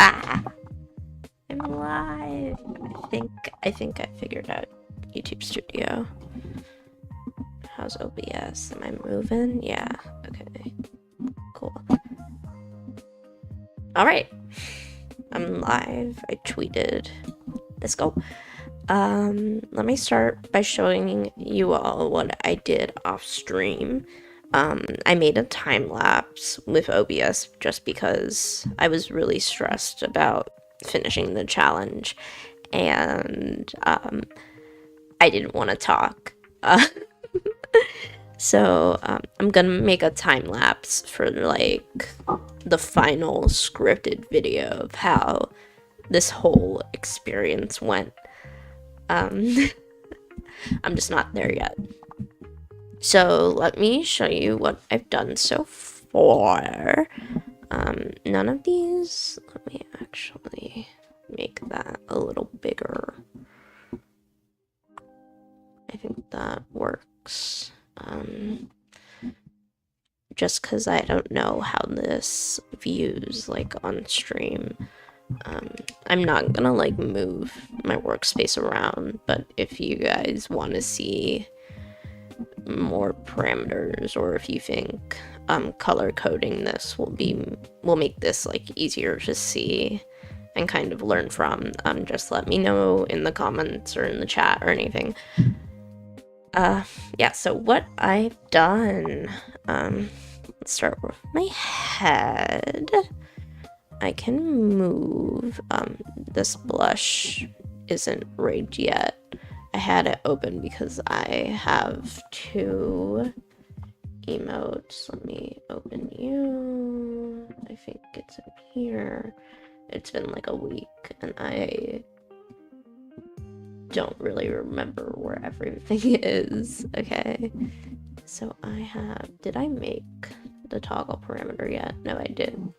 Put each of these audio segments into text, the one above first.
Ah, I'm live. I think I figured out YouTube Studio. How's OBS? Am I moving? Yeah. Okay. Cool. All right. I'm live. I tweeted. Let's go. Let me start by showing you all what I did off stream. I made a time lapse with OBS just because I was really stressed about finishing the challenge, and I didn't want to talk. So I'm gonna make a time lapse for like the final scripted video of how this whole experience went. I'm just not there yet. So let me show you what I've done so far. None of these, let me actually make that a little bigger. I think that works. Just because I don't know how this views like on stream. I'm not gonna like move my workspace around, but if you guys want to see more parameters, or if you think color coding this will make this like easier to see and kind of learn from, just let me know in the comments or in the chat or anything. Yeah, so what I've done, let's start with my head. I can move. This blush isn't rigged yet. I had it open because I have two emotes. Let me open you. I think it's in here. It's been like a week and I don't really remember where everything is. Okay, so I have, did I make the toggle parameter yet? No, I didn't.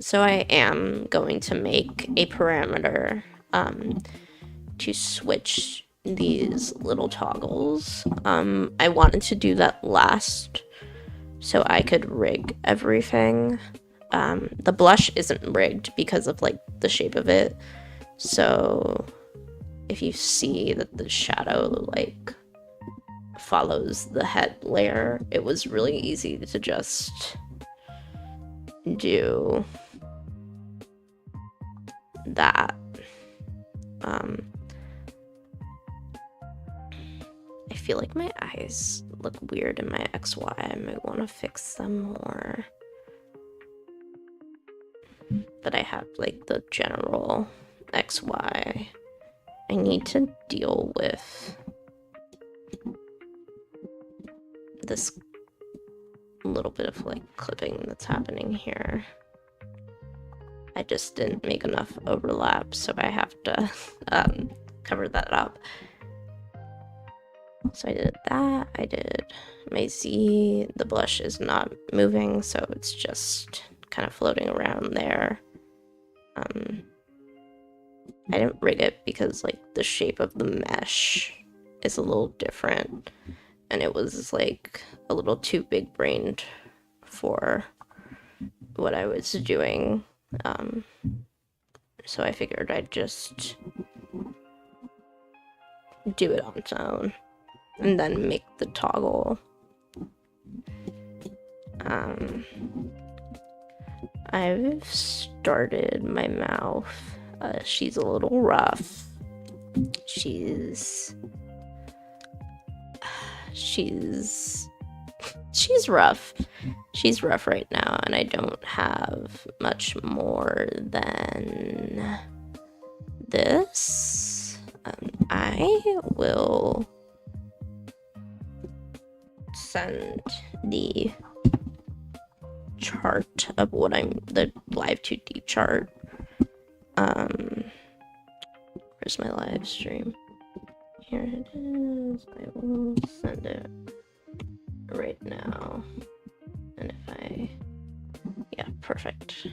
So I am going to make a parameter to switch these little toggles. I wanted to do that last so I could rig everything. The blush isn't rigged because of like the shape of it, so if you see that the shadow like follows the head layer, it was really easy to just do that. I feel like my eyes look weird in my XY. I might want to fix them more. But I have like the general XY. I need to deal with this little bit of like clipping that's happening here. I just didn't make enough overlap, so I have to cover that up. So I did that. I did my Z. The blush is not moving, so it's just kind of floating around there. I didn't rig it because like the shape of the mesh is a little different, and it was like a little too big brained for what I was doing. So I figured I'd just do it on its own and then make the toggle. I've started my mouth. She's a little rough. She's rough. She's rough right now, and I don't have much more than this. I will send the chart of what the Live2D chart. Where's my live stream? Here it is. I will send it right now. And if I, yeah, perfect.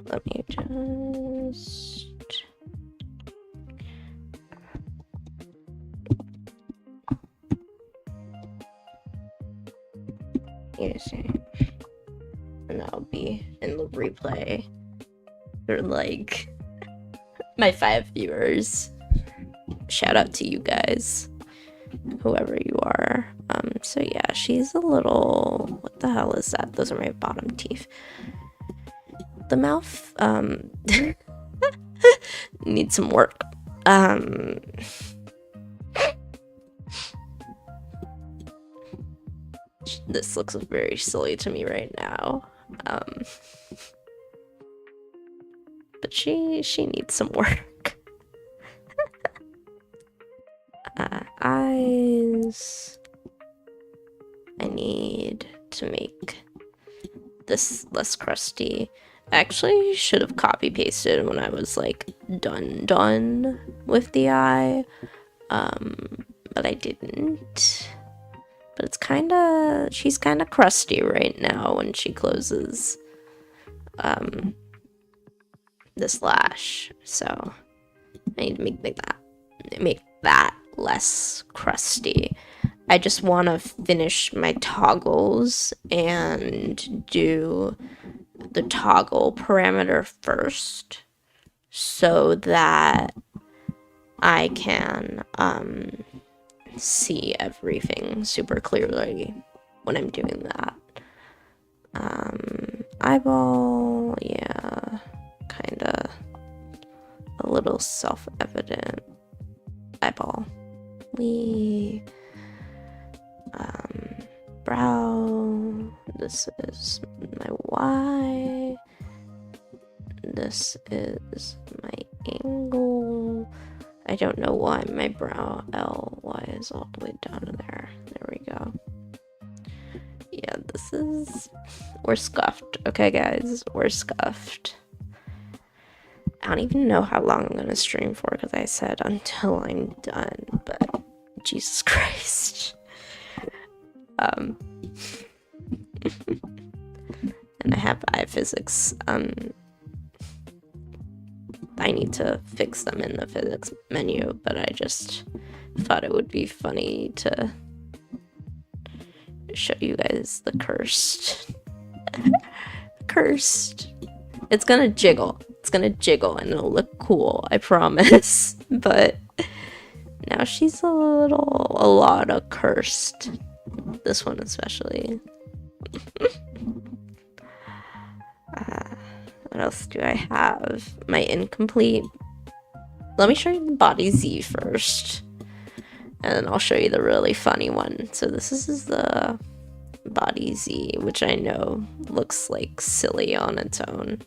Let me just, you see, and that'll be in the replay. They're like my 5 viewers. Shout out to you guys, whoever you are. So yeah, she's a little, what the hell is that? Those are my bottom teeth. The mouth needs some work. This looks very silly to me right now. But she needs some work. Eyes. I need to make this less crusty. I actually should have copy pasted when I was like done with the eye. But I didn't. But it's she's kinda crusty right now when she closes this lash. So I need to make that less crusty. I just want to finish my toggles and do the toggle parameter first so that I can see everything super clearly when I'm doing that. Eyeball, yeah, kinda a little self-evident. Eyeball. Brow. This is my Y. This is my angle. I don't know why my brow LY is all the way down to there. There we go. Yeah, we're scuffed. Okay, guys, we're scuffed. I don't even know how long I'm gonna stream for because I said until I'm done, but Jesus Christ. And I have eye physics. I need to fix them in the physics menu, but I just thought it would be funny to show you guys the cursed. Cursed. It's gonna jiggle. It's gonna jiggle and it'll look cool, I promise. But now she's a lot of cursed. This one especially. What else do I have? My incomplete. Let me show you the body Z first. And then I'll show you the really funny one. So this is the body Z, which I know looks like silly on its own.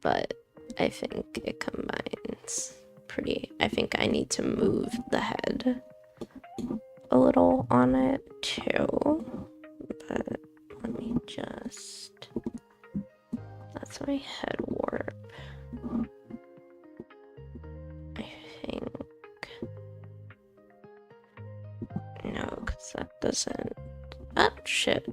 But I think it combines pretty. I think I need to move the head a little on it too. But let me just. That's my head warp. I think. No, because that doesn't. Oh, shit.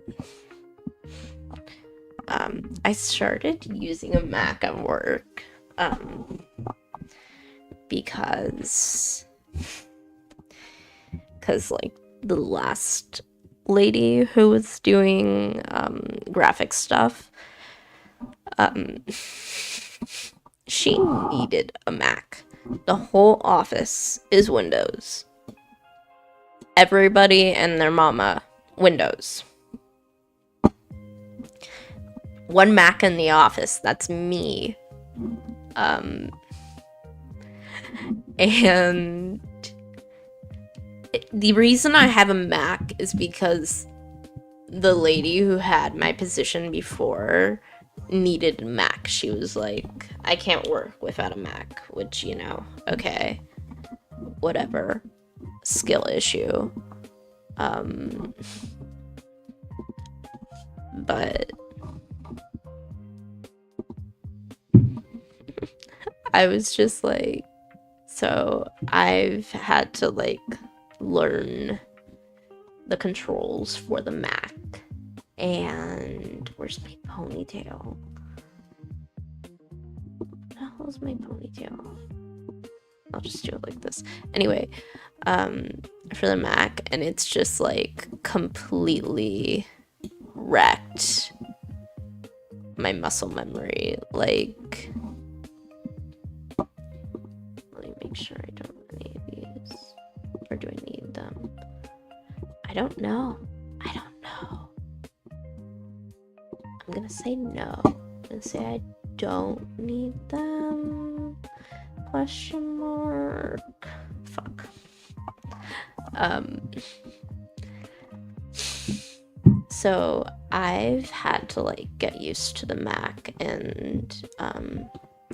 I started using a Mac at work. Because like the last lady who was doing graphic stuff, she needed a Mac. The whole office is Windows. Everybody and their mama, Windows. One Mac in the office, that's me. And the reason I have a Mac is because the lady who had my position before needed a Mac. She was like, I can't work without a Mac, which, you know, okay, whatever, skill issue. But I was just like, so I've had to like learn the controls for the Mac. And where's my ponytail? What the hell is my ponytail? I'll just do it like this. Anyway, for the Mac, and it's just like completely wrecked my muscle memory. Like, let me make sure I don't need these, or do I need them? I don't know. I don't know. I'm gonna say no. I'm gonna say I don't need them. Question mark. Fuck. So I've had to like get used to the Mac and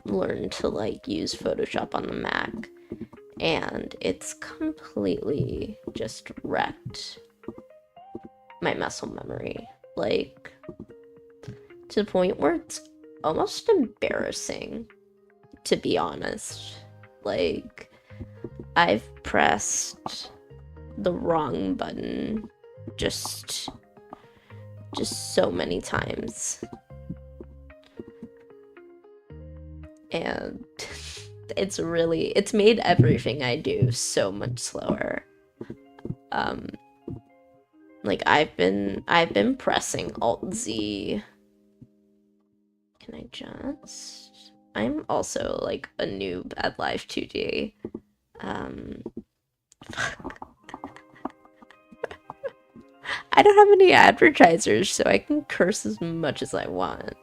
learn to like use Photoshop on the Mac, and it's completely just wrecked my muscle memory, like to the point where it's almost embarrassing, to be honest. Like, I've pressed the wrong button just so many times, and it's made everything I do so much slower. Like, I've been pressing Alt Z. Can I just? I'm also like a noob at Live2D. I don't have any advertisers, so I can curse as much as I want.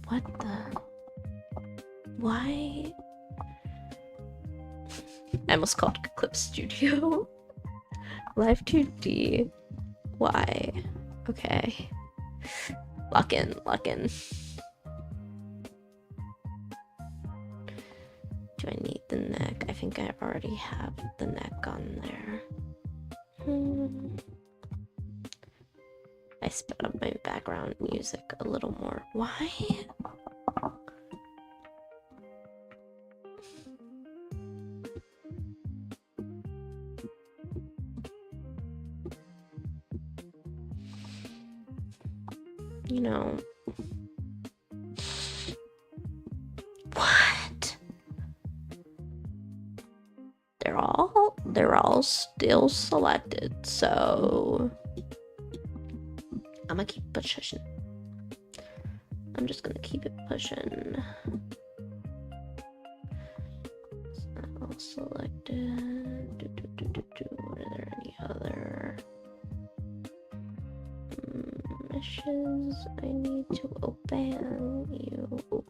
What the? Why? I almost called it Clip Studio. Live2D. Why? Okay. Lock in. Do I need the neck? I think I already have the neck on there. I sped up my background music a little more. Why? You know. What? They're all still selected, so I'm gonna keep pushing. I'm just gonna keep it pushing. It's not all selected. Are there any other meshes I need to open? You.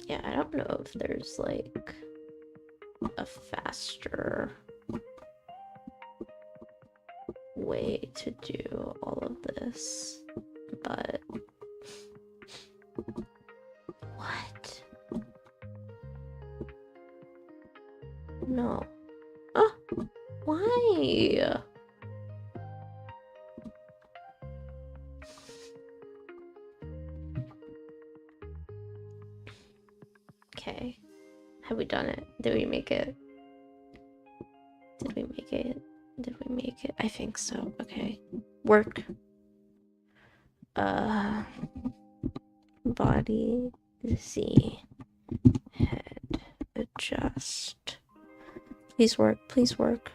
Yeah, I don't know if there's like a faster way to do all of this, but what? No. Oh, why? Okay. Have we done it? Did we make it? Did we make it? Did we make it? I think so. Okay. Work. Body Z. Head. Adjust. Please work. Please work.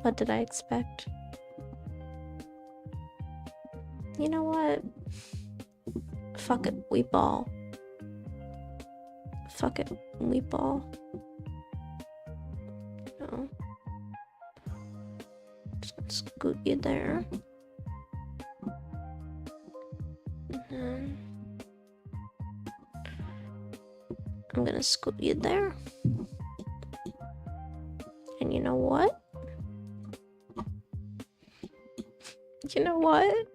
What did I expect? You know what? Fuck it, we ball. Fuck it, we ball. No. Just gonna scoot you there. And then I'm gonna scoot you there. And you know what? You know what?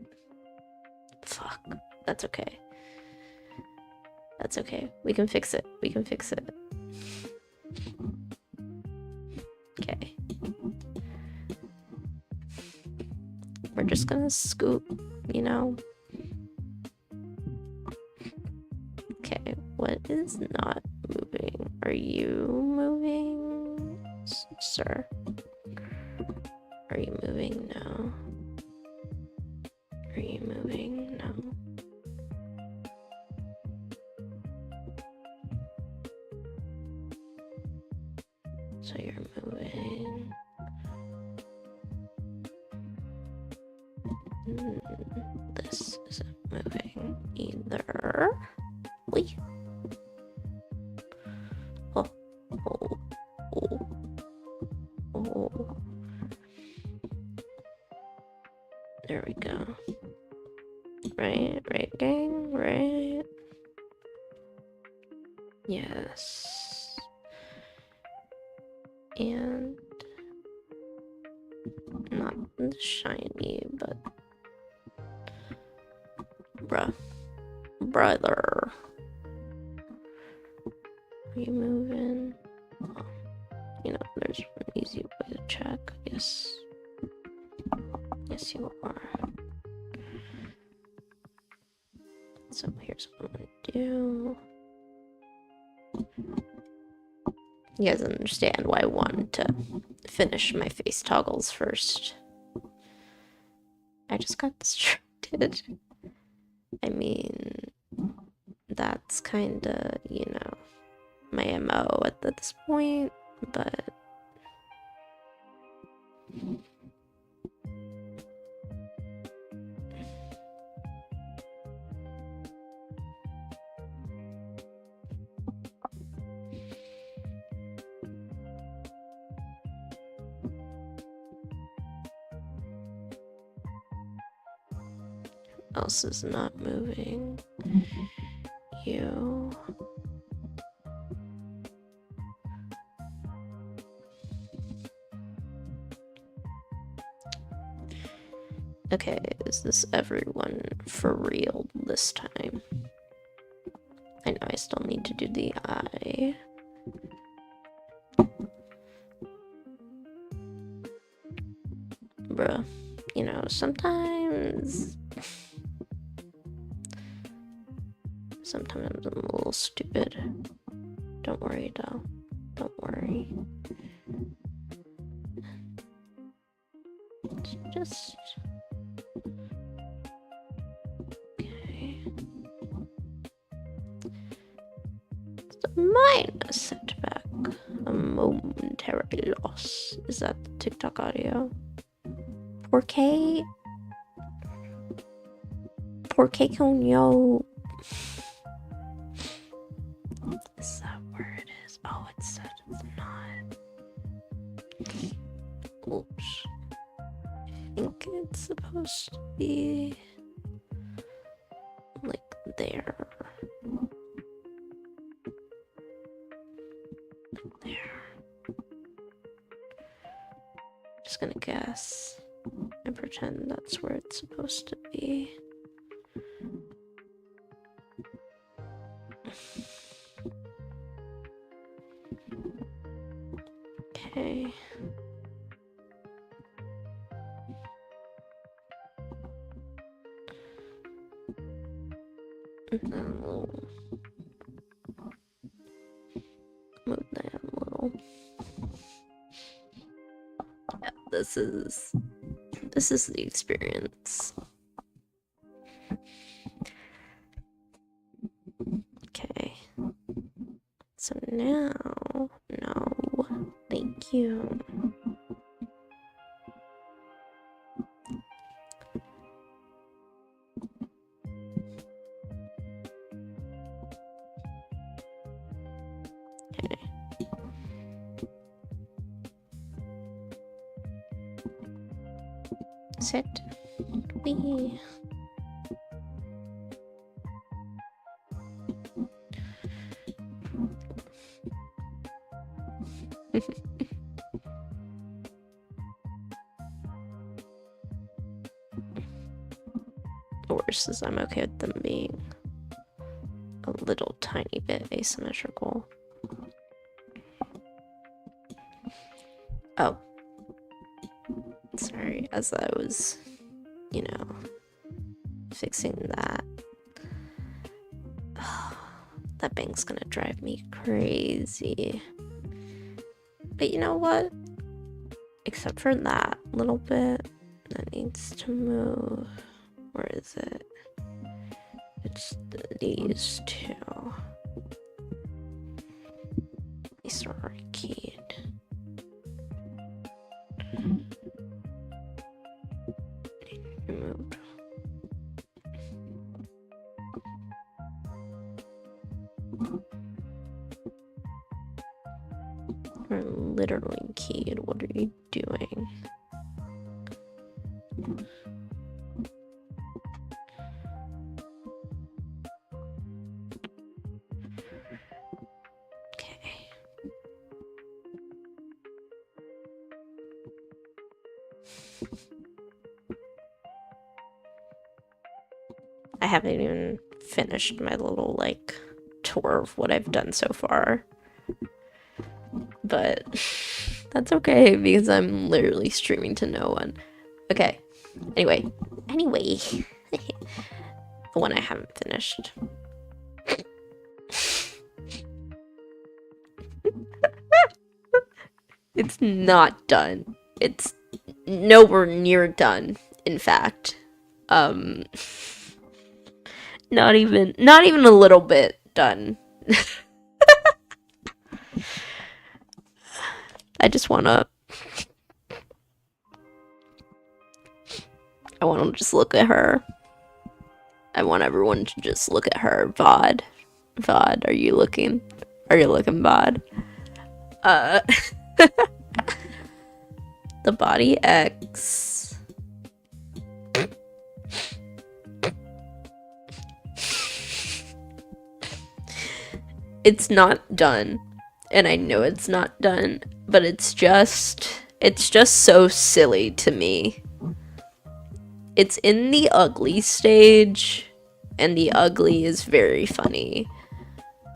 Fuck. That's okay. That's okay. We can fix it. We can fix it. Okay. We're just gonna scoot, you know? Okay, what is not moving? Are you moving, sir? Are you moving? No. Are you moving? No. So you're moving. This isn't moving either. Wait. Oh. Oh. Oh. Oh. There we go. Right, gang, right? Yes. And not shiny, but brother. Are you moving? Oh, you know, there's an easy way to check. Yes. Yes, you are. So here's what I'm gonna do. You guys understand why I wanted to finish my face toggles first. I just got distracted. I mean, that's kinda, you know, my MO at this point, but else is not moving. You. Okay, is this everyone for real this time? I know I still need to do the eye. Bruh, you know, sometimes I'm a little stupid. Don't worry, doll. Don't worry. It's just... Okay. It's a minor setback. A momentary loss. Is that the TikTok audio? Porque coño. Is that where it is? Oh, it said it's not. Oops. I think it's supposed to be like there. Like there. Just gonna guess and pretend that's where it's supposed to be. Okay. And we'll move that a little. Yeah, this is the experience. Okay. So now, no, thank you. Okay. Sit. Wee. The worst is I'm okay with them being a little tiny bit asymmetrical. Oh. Sorry, as I was you know, fixing that. That bank's gonna drive me crazy. But you know what? Except for that little bit that needs to move. Where is it? It's these two. These are keyed. Removed. We're literally keyed. What are you doing? Okay. I haven't even finished my little, like, tour of what I've done so far. But that's okay because I'm literally streaming to no one. Okay. Anyway. The one I haven't finished. It's not done. It's nowhere near done, in fact. Not even a little bit done. I just wanna just look at her. I want everyone to just look at her. VOD, are you looking? Are you looking, VOD? The body X. It's not done. And I know it's not done, but it's just so silly to me. It's in the ugly stage, and the ugly is very funny.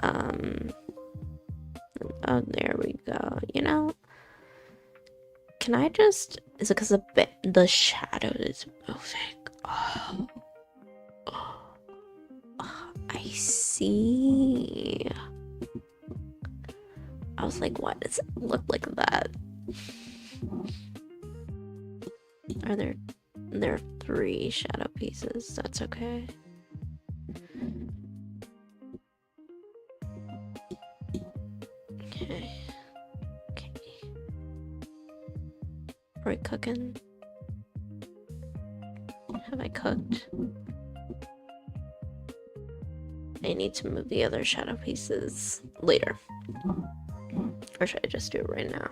Oh, there we go. You know, can I just? Is it because the shadow is moving? Oh, I see. I was like, why does it look like that? Are there are 3 shadow pieces. That's okay. Okay. Are we cooking? Have I cooked? I need to move the other shadow pieces later. Or should I just do it right now?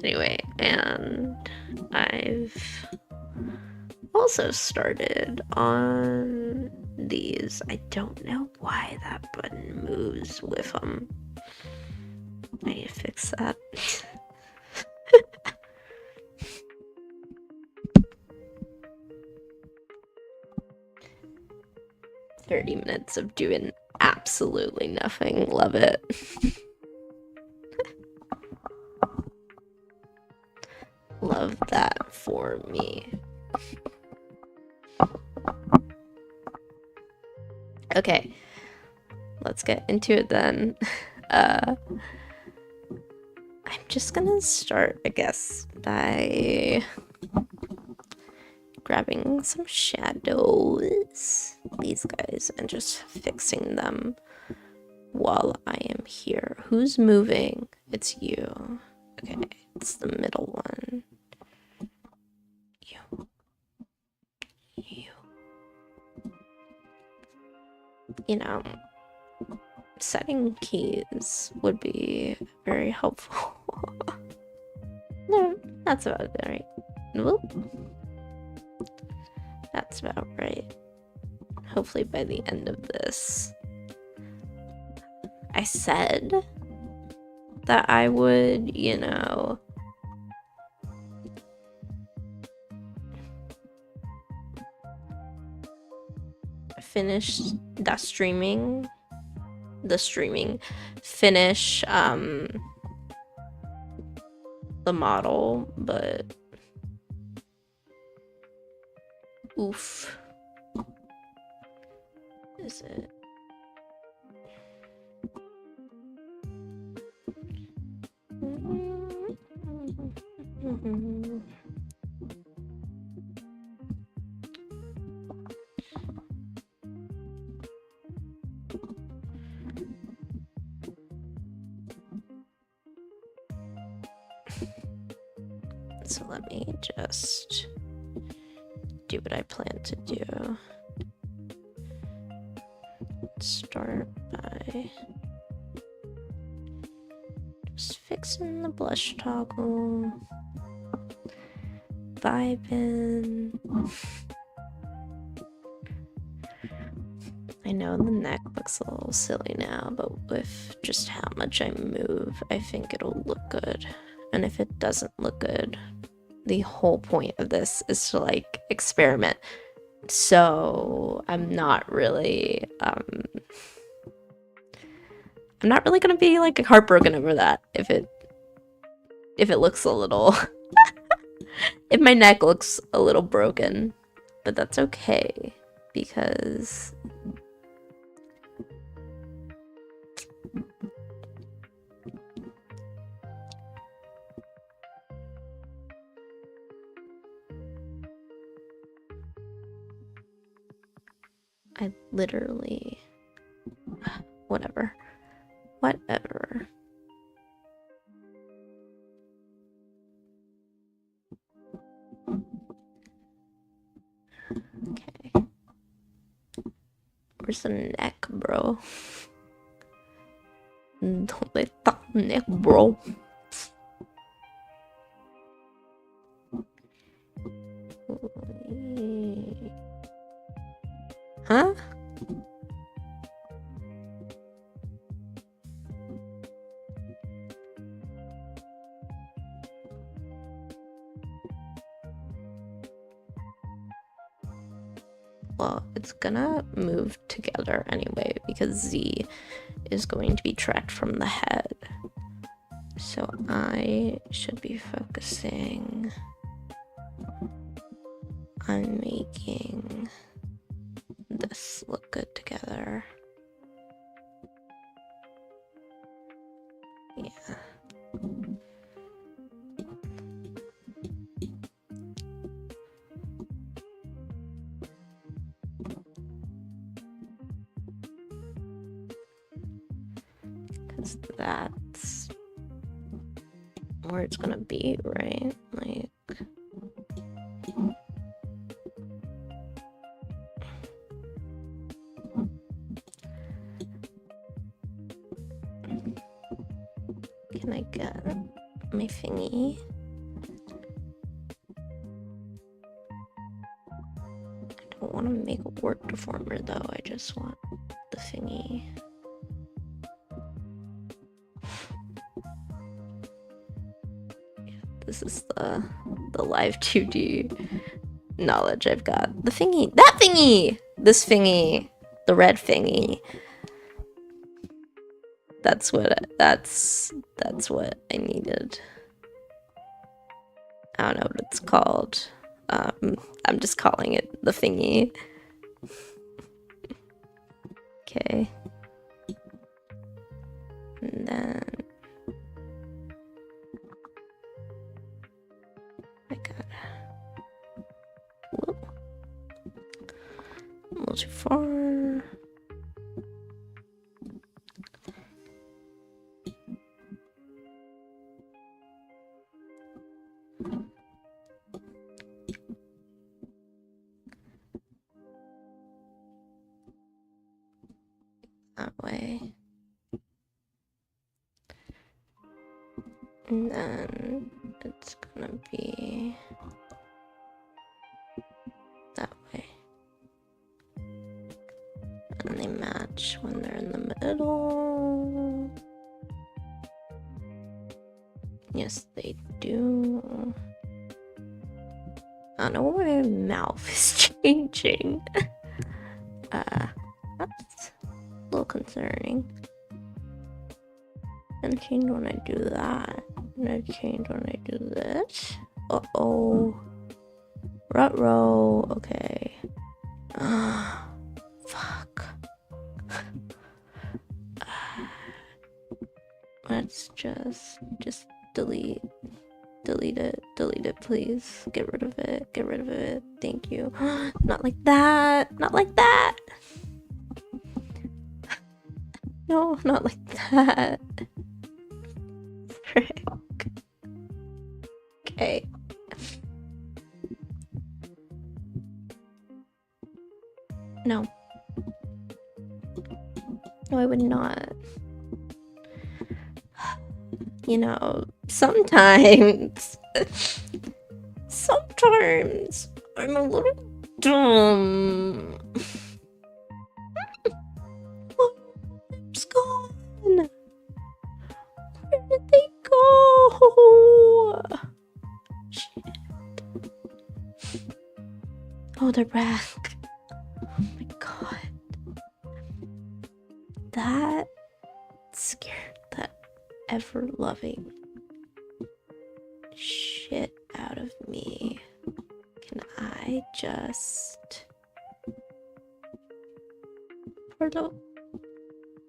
Anyway, and I've also started on these. I don't know why that button moves with them. I need to fix that. 30 minutes of doing absolutely nothing. Love it. Love that for me. Okay, let's get into it then. I'm just gonna start, I guess, by grabbing some shadows, these guys, and just fixing them while I am here. Who's moving? It's you. Okay, it's the middle one. You. You know, setting keys would be very helpful. No, that's about right. Whoop. That's about right. Hopefully by the end of this. I said that I would, you know, finish the streaming, finish the model, but Oof. Is it? So let me just do what I plan to do. Start by just fixing the blush toggle, vibing. I know the neck looks a little silly now, but with just how much I move, I think it'll look good. And if it doesn't look good, the whole point of this is to like experiment. So I'm not really gonna be like heartbroken over that if it looks a little if my neck looks a little broken, but that's okay because I literally whatever. Okay. Where's the neck, bro? Don't let that neck, bro. Huh? Well, it's gonna move together anyway because Z is going to be tracked from the head. So I should be focusing on making this look good together. Yeah. Because that's where it's gonna be, right? Like, can I get my thingy? I don't want to make a word deformer though, I just want the thingy. This is the Live2D knowledge I've got. The thingy! That thingy! This thingy! The red thingy. That's what I needed. I don't know what it's called. I'm just calling it the thingy. Okay. And then I got whoop. A little too far. That way. And then it's gonna be that way. And they match when they're in the middle. Yes, they do. I don't know why my mouth is changing. That's a little concerning. And change when I do that. And I change when I do this. Uh-oh. Ruh-roh. Okay. just delete it, please. Get rid of it, thank you. Not like that, no, not like that. Frick. Okay. No, I would not. You know, sometimes I'm a little dumb. It's gone. Where did they go? Shit. Oh, they're back. Oh my god. That scared the ever-loving shit out of me. Can I just...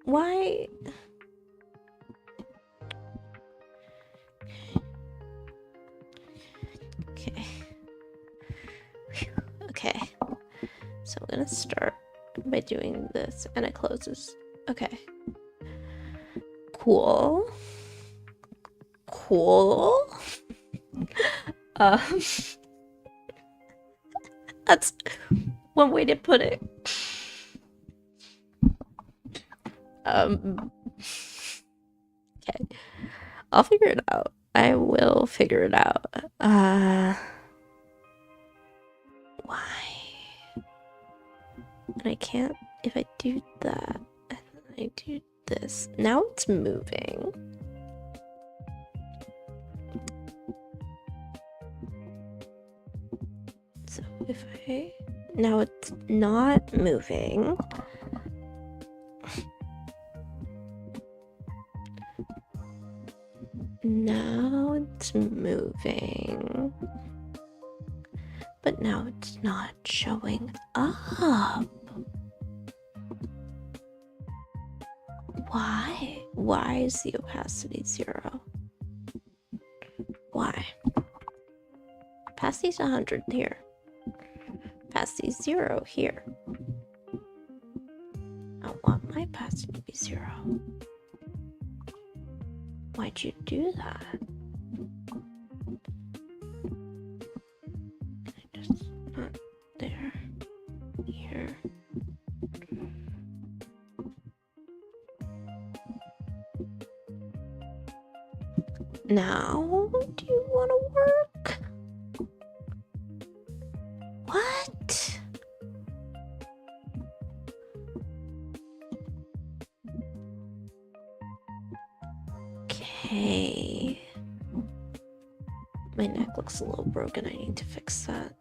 Why? Okay. Okay. So I'm gonna start by doing this, and it closes. Okay. Cool. That's one way to put it. Okay. I'll figure it out. I will figure it out. Why? And I can't, if I do that, and then I do this. Now it's moving. So if I, now it's not moving. Now it's moving. But now it's not showing up. Why? Why is the opacity 0? Why? Opacity's 100 here. Opacity's 0 here. I want my opacity to be 0. Why'd you do that? Just not there. Here. Now, do you want to work? What? Okay. My neck looks a little broken. I need to fix that.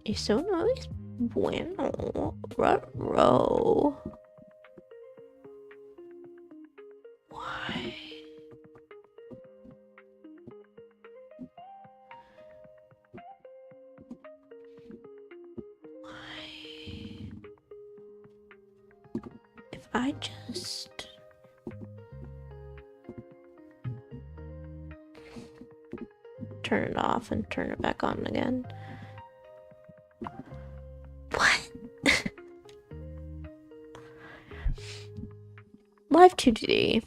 Eso no es bueno. Ruh-roh. Why? If I just turn it off and turn it back on again. What? Live2D.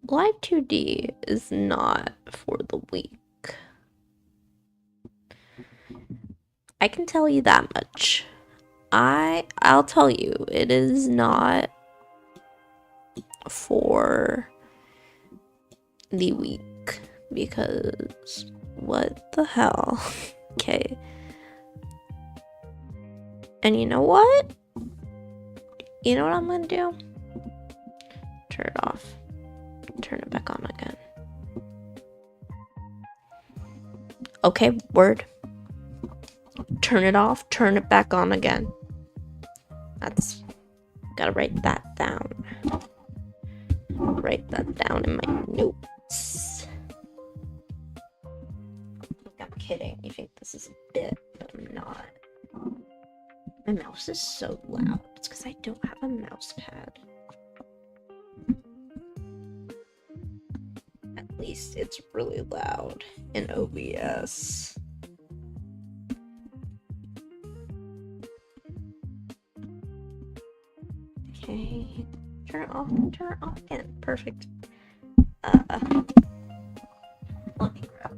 Live2D is not for the weak. I can tell you that much. I'll tell you, it is not for the weak, because what the hell? Okay. And you know what? You know what I'm gonna do? Turn it off. Turn it back on again. Okay, word. Turn it off, turn it back on again. That's... gotta write that down. write that down in my notes. I'm kidding. You think this is a bit, but I'm not. My mouse is so loud. It's because I don't have a mouse pad. At least it's really loud in OBS. Okay, turn it off again. Perfect. Let me grab,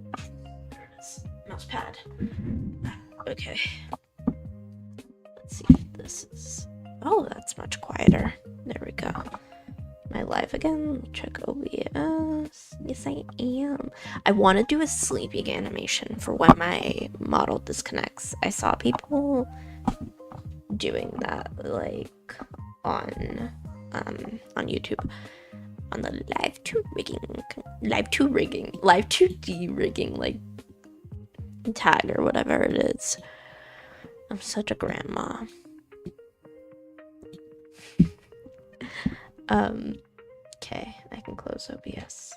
there it is, mouse pad. Okay. Let's see if this is, oh, that's much quieter. There we go. Am I live again? Check OBS. Yes, I am. I want to do a sleeping animation for when my model disconnects. I saw people doing that, like, on YouTube, on the Live2D rigging, like, tag or whatever it is. I'm such a grandma. Okay, I can close OBS.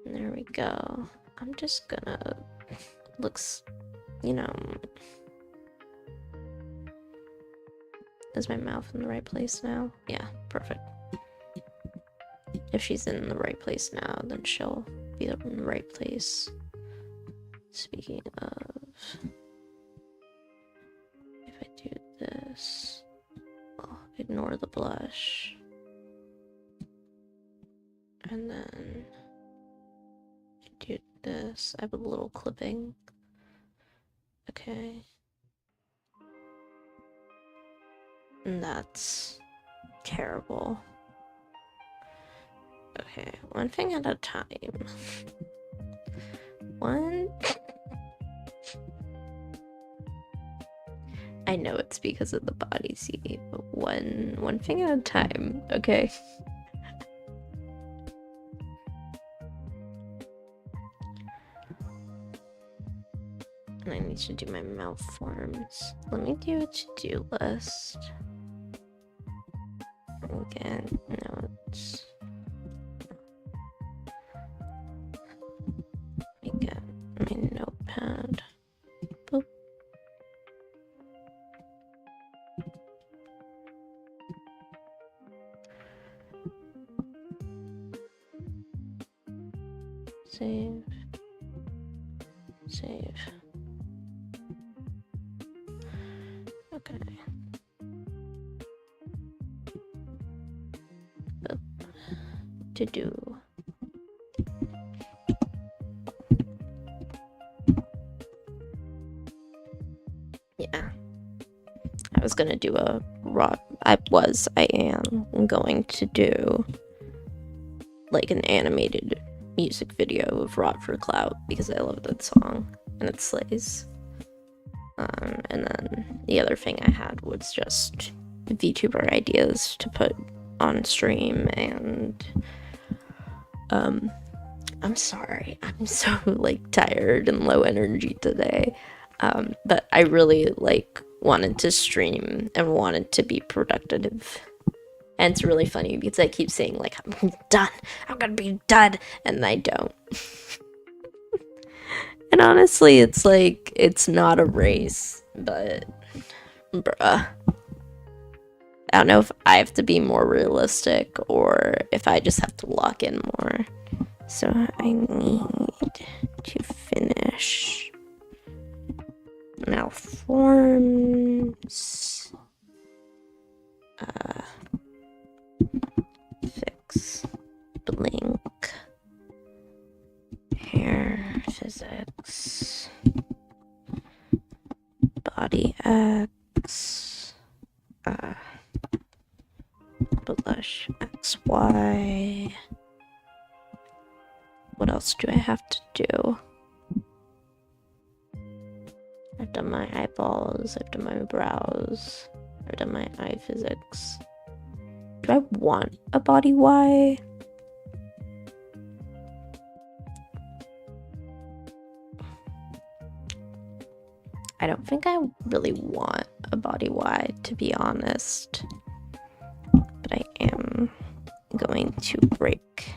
There we go. I'm just gonna, looks, you know, is my mouth in the right place now? Yeah, perfect. If she's in the right place now, then she'll be in the right place. Speaking of, if I do this, oh, ignore the blush. And then I do this. I have a little clipping. Okay. And that's terrible. Okay, one thing at a time. I know it's because of the body seat, but one thing at a time, okay? And I need to do my mouth forms. Let me do a to-do list. Again, notes. Let me get my notepad. Boop. Save. Save. Okay. Boop. To do. Yeah. I was gonna do a raw. I am going to do like an animated music video of Rot for Clout because I love that song and it slays. And then the other thing I had was just VTuber ideas to put on stream, and I'm sorry, I'm so like tired and low energy today, but I really like wanted to stream and wanted to be productive. And it's really funny because I keep saying like I'm done, I'm gonna be done, and I don't. And honestly, it's like, it's not a race, but bruh. I don't know if I have to be more realistic or if I just have to lock in more. So I need to finish malforms, fix, blink, hair, physics, body X, blush XY. What else do I have to do? I've done my eyeballs, I've done my brows, I've done my eye physics. Do I want a body Y? I don't think I really want a body Y, to be honest. to break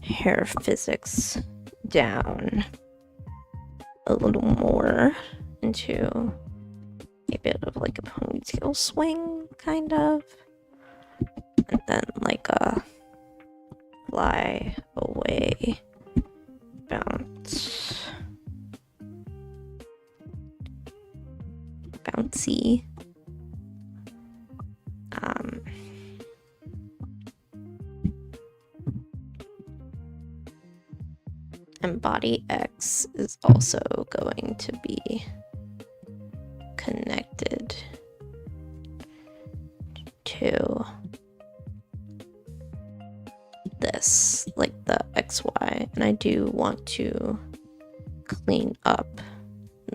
hair physics down a little more into a bit of like a ponytail swing, kind of, and then like a fly away bouncy and body X is also going to be connected to this, like the XY, and I do want to clean up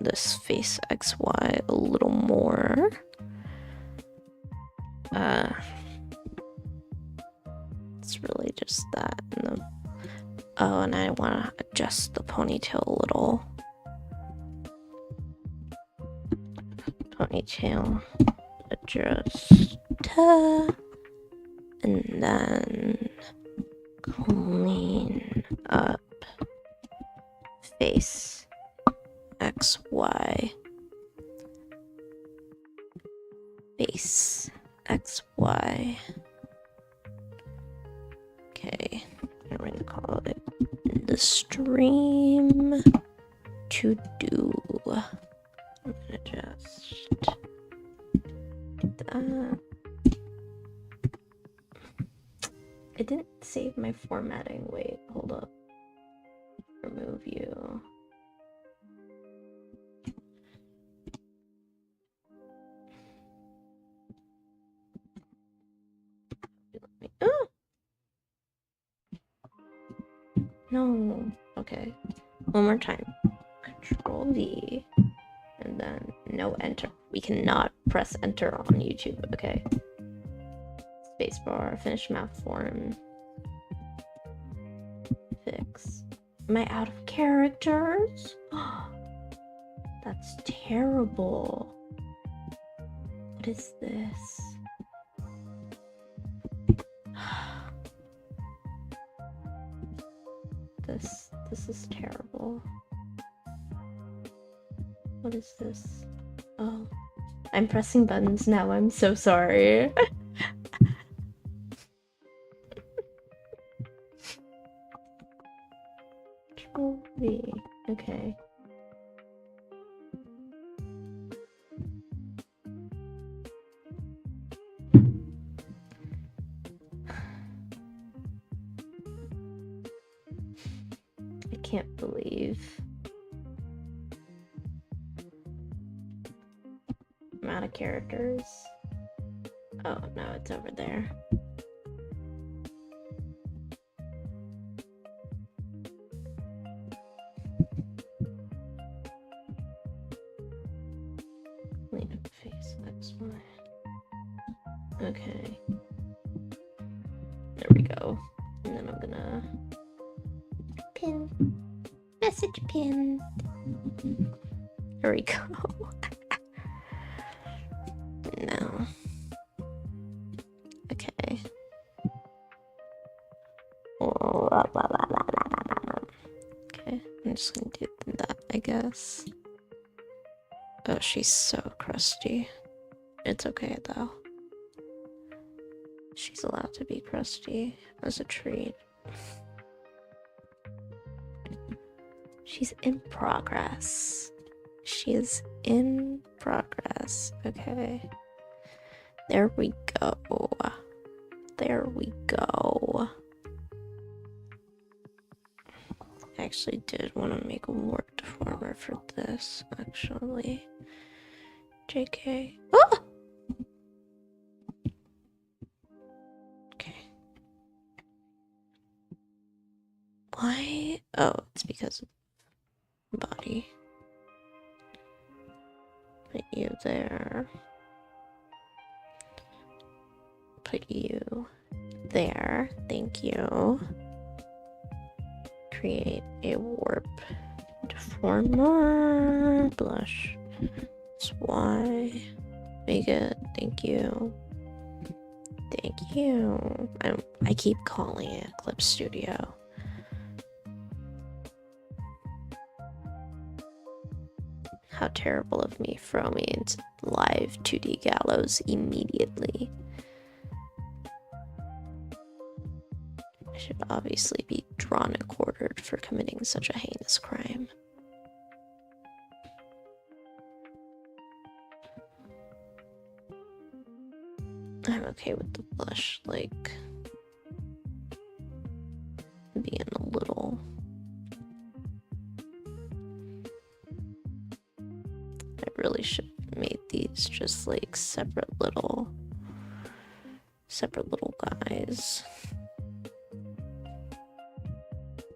this face XY a little more. It's really just that. Oh, and I want to adjust the ponytail a little. Ponytail adjust, and then clean up face XY, face XY. Okay, I'm going to call it the stream to do. I'm gonna just that. It didn't save my formatting. Wait, hold up. Remove you. Oh! No. Okay. One more time. Control V. And then no enter. We cannot press enter on YouTube, okay? Spacebar, finish map form. Fix. Am I out of characters? That's terrible. What is this? This is terrible. What is this? Oh, I'm pressing buttons now. I'm so sorry. Control V. Okay. I can't believe I'm out of characters. Oh no, it's over there. Clean up face, that's why. Okay. There we go. And then I'm gonna pin. Message pin. There we go. No. Okay. Okay, I'm just gonna do that, I guess. Oh, she's so crusty. It's okay though. She's allowed to be crusty as a treat. She's in progress. She is in progress. Okay. There we go. There we go. I actually did want to make a warp deformer for this, actually. JK. Oh! Okay. Why? Oh, it's because of body. Put you there. Put you there. Thank you. Create a warp deformer. Blush. That's why. Make it. Thank you. Thank you. I keep calling it Clip Studio. How terrible of me. Throw me into Live2D gallows immediately. I should obviously be drawn and quartered for committing such a heinous crime. I'm okay with the blush, like, being a little... I really should have made these just like separate little guys.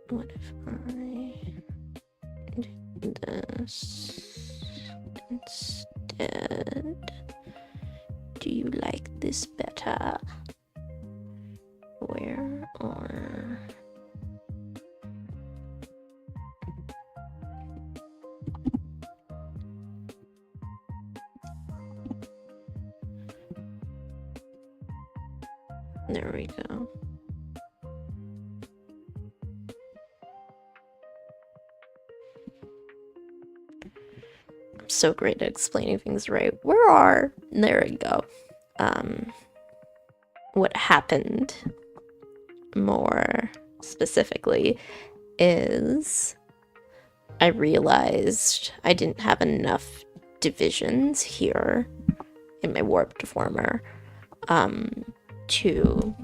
What if I do this instead? Do you like this better? Where are... There we go. I'm so great at explaining things right. There we go. What happened more specifically is I realized I didn't have enough divisions here in my warp deformer to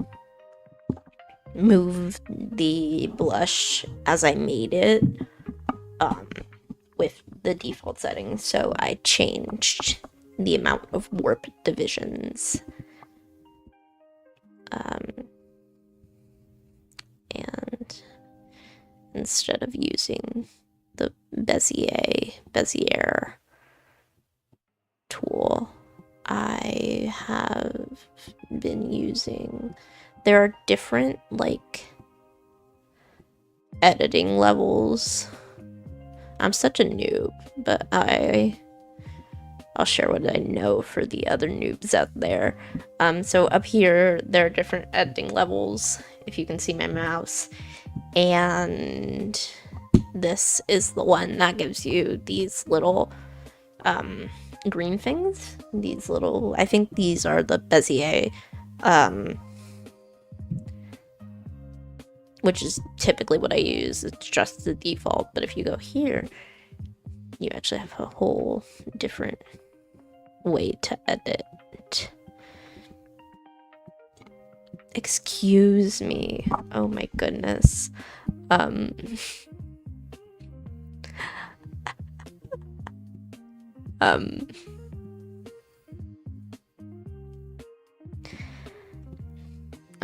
move the blush as I made it with the default settings, so I changed the amount of warp divisions and instead of using the Bezier tool, I have been using... There are different, like, editing levels. I'm such a noob, but I'll share what I know for the other noobs out there. So up here, there are different editing levels, if you can see my mouse. And this is the one that gives you these little green things. These little, I think these are the Bezier, which is typically what I use. It's just the default, but if you go here, you actually have a whole different way to edit. Excuse me. Oh my goodness. I'm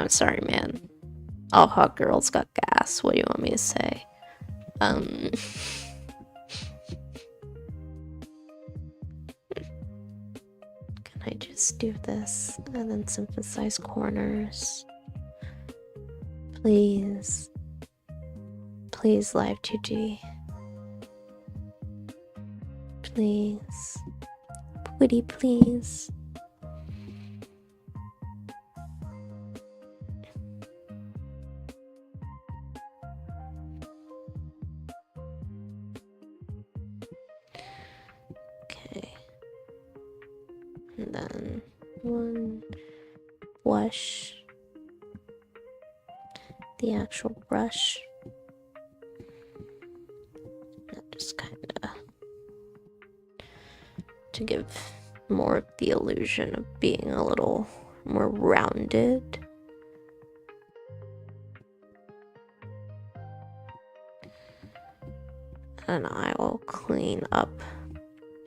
sorry, man. All hot girls got gas. What do you want me to say? Can I just do this and then synthesize corners? Please. Please, Live2D. Please. Pretty please. Okay. And then one blush. The actual brush. Just kind of to give more of the illusion of being a little more rounded. And I will clean up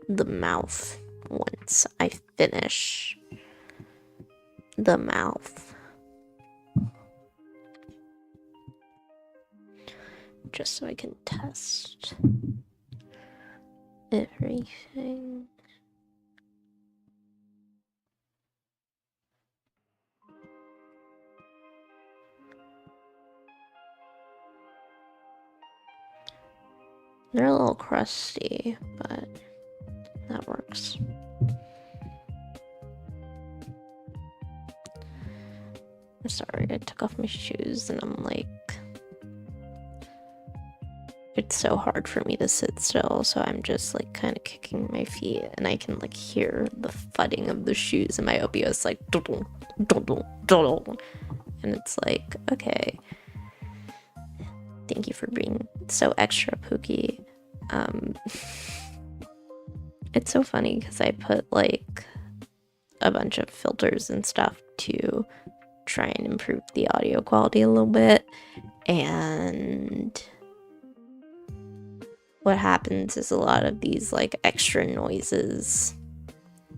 the mouth once I finish the mouth. Just so I can test everything. They're a little crusty, but that works. sorry, I took off my shoes and I'm like, it's so hard for me to sit still, so I'm just like kind of kicking my feet and I can like hear the thudding of the shoes in my OBS like dun, dun, dun, dun, and it's like, okay, thank you for being so extra Pookie. It's so funny because I put like a bunch of filters and stuff to try and improve the audio quality a little bit, and what happens is a lot of these like extra noises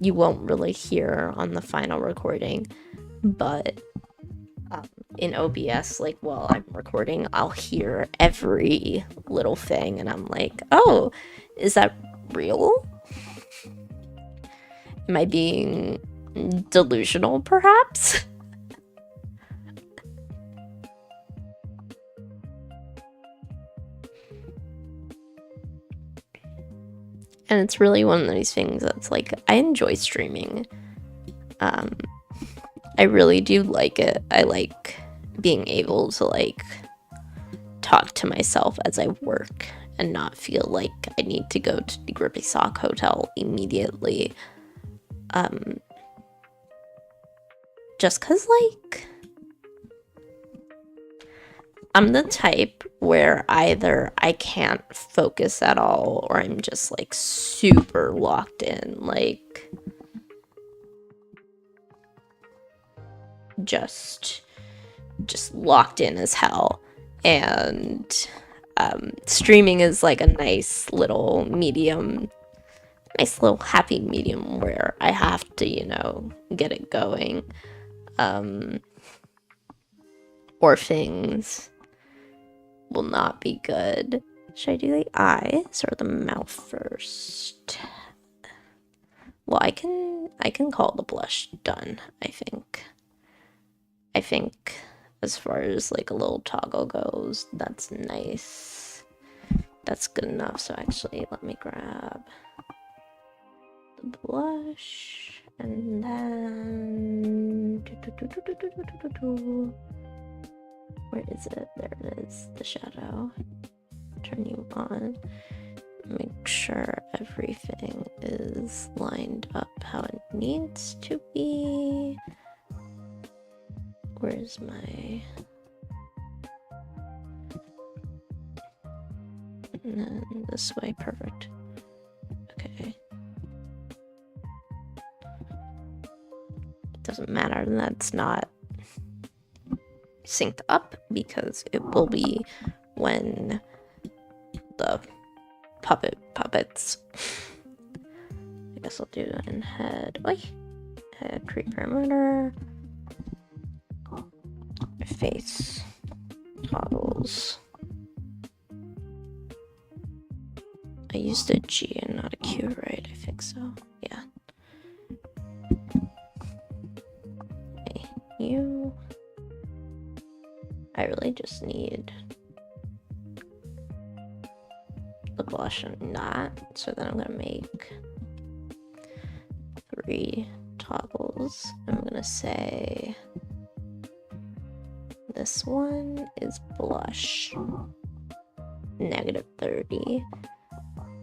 you won't really hear on the final recording, but in OBS, like while I'm recording, I'll hear every little thing and I'm like, oh, is that real? Am I being delusional, perhaps? And it's really one of those things that's like, I enjoy streaming. I really do like it. I like being able to like talk to myself as I work and not feel like I need to go to the Grippy Sock Hotel immediately. Just cause like, I'm the type where either I can't focus at all or I'm just like super locked in, like just locked in as hell. And streaming is like a nice little medium, nice little happy medium where I have to, you know, get it going. Or things will not be good. Should I do the eyes or the mouth first? Well, I can call the blush done, I think. I think as far as like a little toggle goes, that's nice. That's good enough. So actually, let me grab the blush and then where is it? There it is, the shadow. Turn you on. Make sure everything is lined up how it needs to be. Where's my... And then this way, perfect. Okay. It doesn't matter, that's not synced up because it will be when the puppets. I guess I'll do it in head. Oi! Head, creep perimeter. Face toggles. I used a G and not a Q, right? I think so. Yeah. Okay, you. I really just need the blush and that. So then I'm gonna make 3 toggles. I'm gonna say this one is blush -30.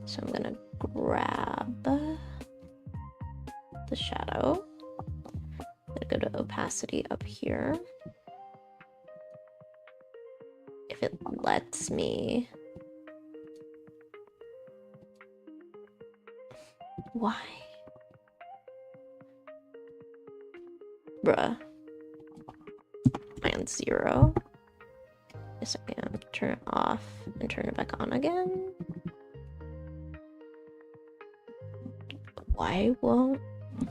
So I'm gonna grab the shadow. I'm gonna go to opacity up here. If it lets me. Why? Bruh. Am I on 0? Yes, I am. Turn it off and turn it back on again. Why won't... Am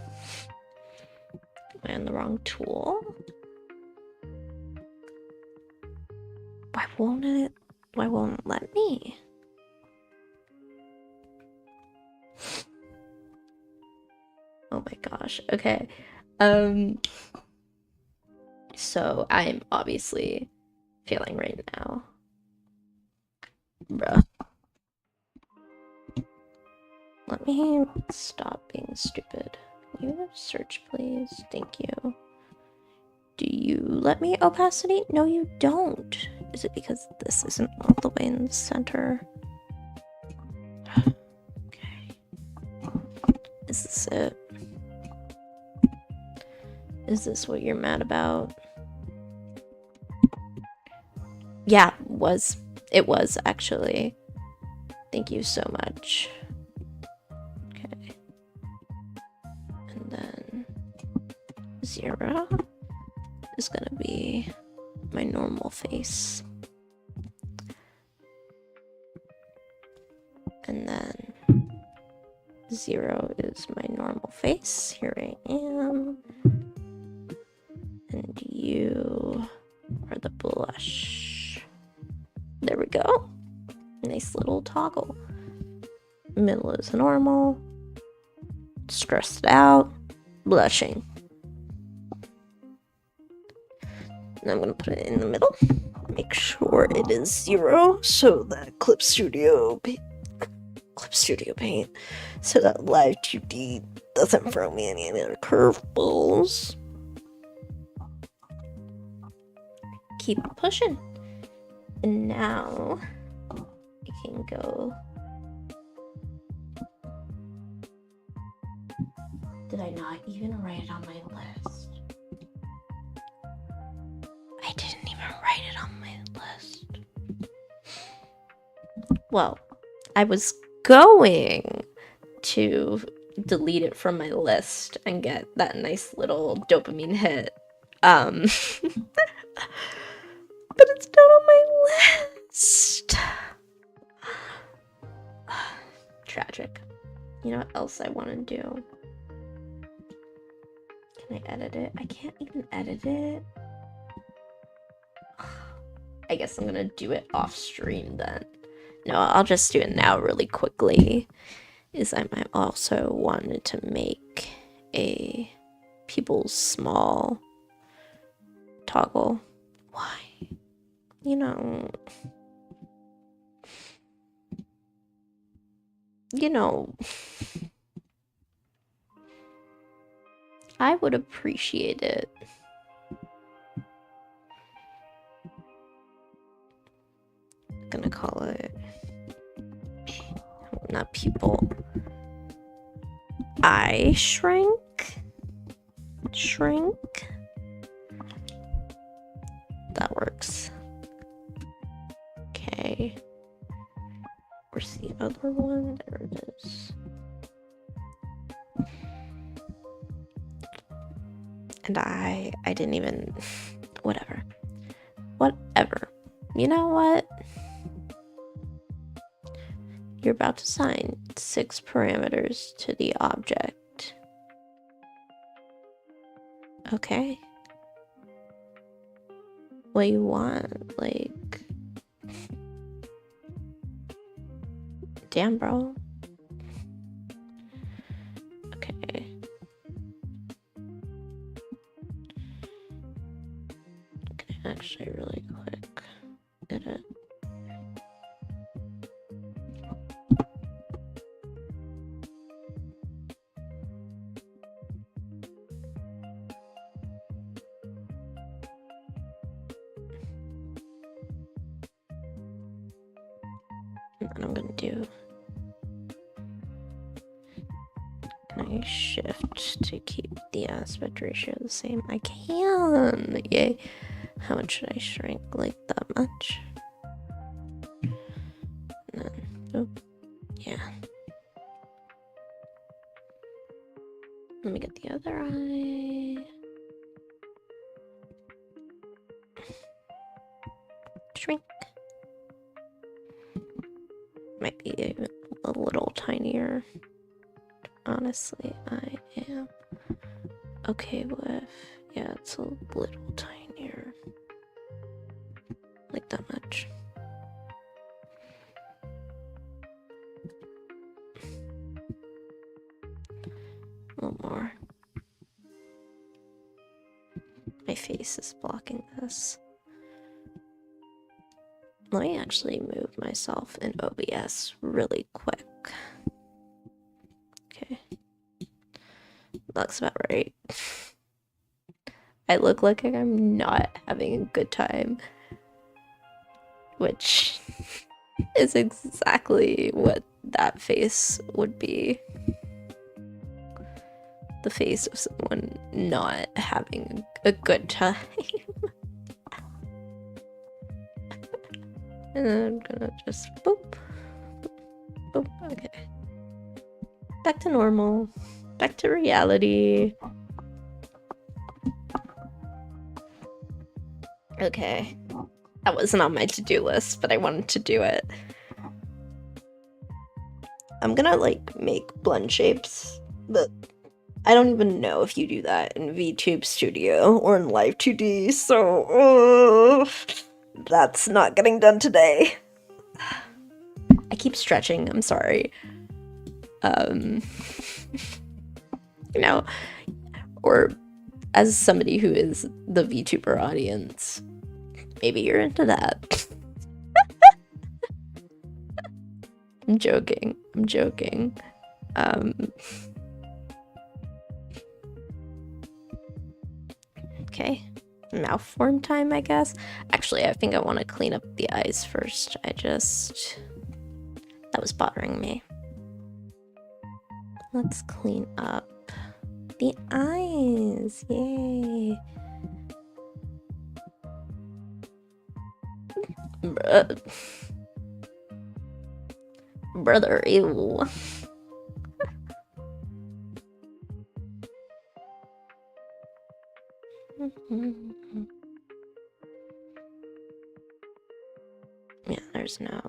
I on the wrong tool? Why won't it let me? Oh my gosh. Okay. So I'm obviously failing right now. Bruh. Let me stop being stupid. Can you search, please? Thank you. Do you let me opacity? No, you don't. Is it because this isn't all the way in the center? Okay. Is this it? Is this what you're mad about? Yeah, it was actually. Thank you so much. Okay. And then 0 is gonna be my normal face. And then 0 is my normal face. Here I am. And you are the blush. There we go. Nice little toggle. Middle is normal. Stressed out. Blushing. And I'm gonna put it in the middle. Make sure it is 0 so that Clip Studio Paint, so that Live2D doesn't throw me any other curveballs. Keep pushing. And now I can go. Did I not even write it on my list? I didn't even write it on my list. Well, I was going to delete it from my list and get that nice little dopamine hit. But it's not on my list. Tragic. You know what else I want to do? Can I edit it? I can't even edit it. I guess I'm gonna do it off stream then. No, I'll just do it now really quickly. I might also wanted to make a people's small toggle. Why? You know, I would appreciate it. I'm gonna call it, not people. I shrink. That works. Okay. Where's the other one? There it is. And I didn't even, whatever. You know what? You're about to assign 6 parameters to the object. Okay. What do you want? Like, damn, bro. Okay. Okay, actually, really quick. Edit. And I'm gonna do, can I shift to keep the aspect ratio the same? I can! Yay. How much should I shrink? Like that much? And then, oh, yeah. Let me get the other eye. Shrink. Might be a little tinier. Honestly, I am okay with, yeah, it's a little tinier. Like that much. A little more. My face is blocking this. Let me actually move myself in OBS really quick. Okay. Looks about right. I look like I'm not having a good time, which is exactly what that face would be. The face of someone not having a good time. And then I'm gonna just boop, boop, boop. Okay. Back to normal. Back to reality. Okay. That wasn't on my to-do list, but I wanted to do it. I'm gonna like make blend shapes, but I don't even know if you do that in VTube Studio or in Live2D, so that's not getting done today. I keep stretching, I'm sorry. You know, or as somebody who is the VTuber audience, maybe you're into that. I'm joking. Okay, mouth form time, I guess. Actually, I think I want to clean up the eyes first. That was bothering me. Let's clean up the eyes. Yay. Brother, ew. Yeah, there's no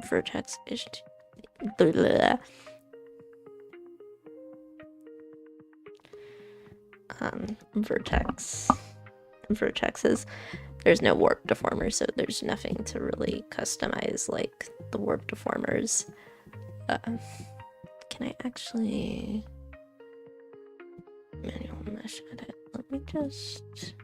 vertex. Vertexes. There's no warp deformer, so there's nothing to really customize like the warp deformers. Can I actually manual mesh edit? Let me just.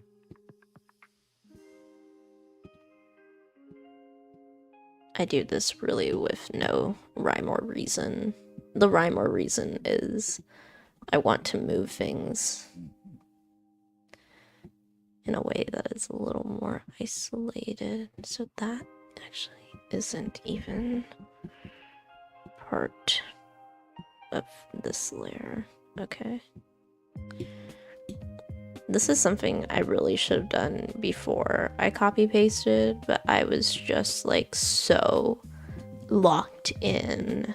I do this really with no rhyme or reason. The rhyme or reason is I want to move things in a way that is a little more isolated. So that actually isn't even part of this layer. Okay. This is something I really should have done before I copy pasted, but I was just like so locked in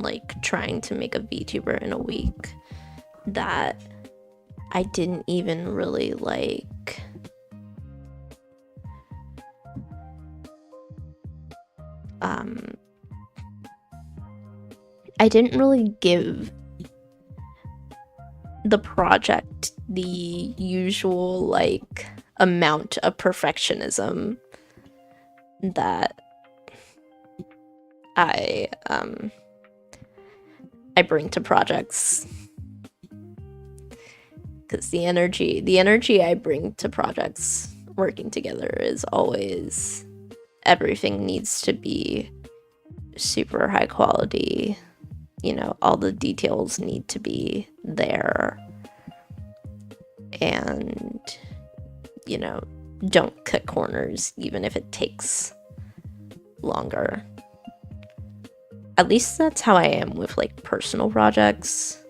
like trying to make a VTuber in a week that I didn't even really like I didn't really give the project the usual like amount of perfectionism that I bring to projects, because the energy I bring to projects working together is always everything needs to be super high quality. You know, all the details need to be there, and you know, don't cut corners even if it takes longer. At least that's how I am with like personal projects.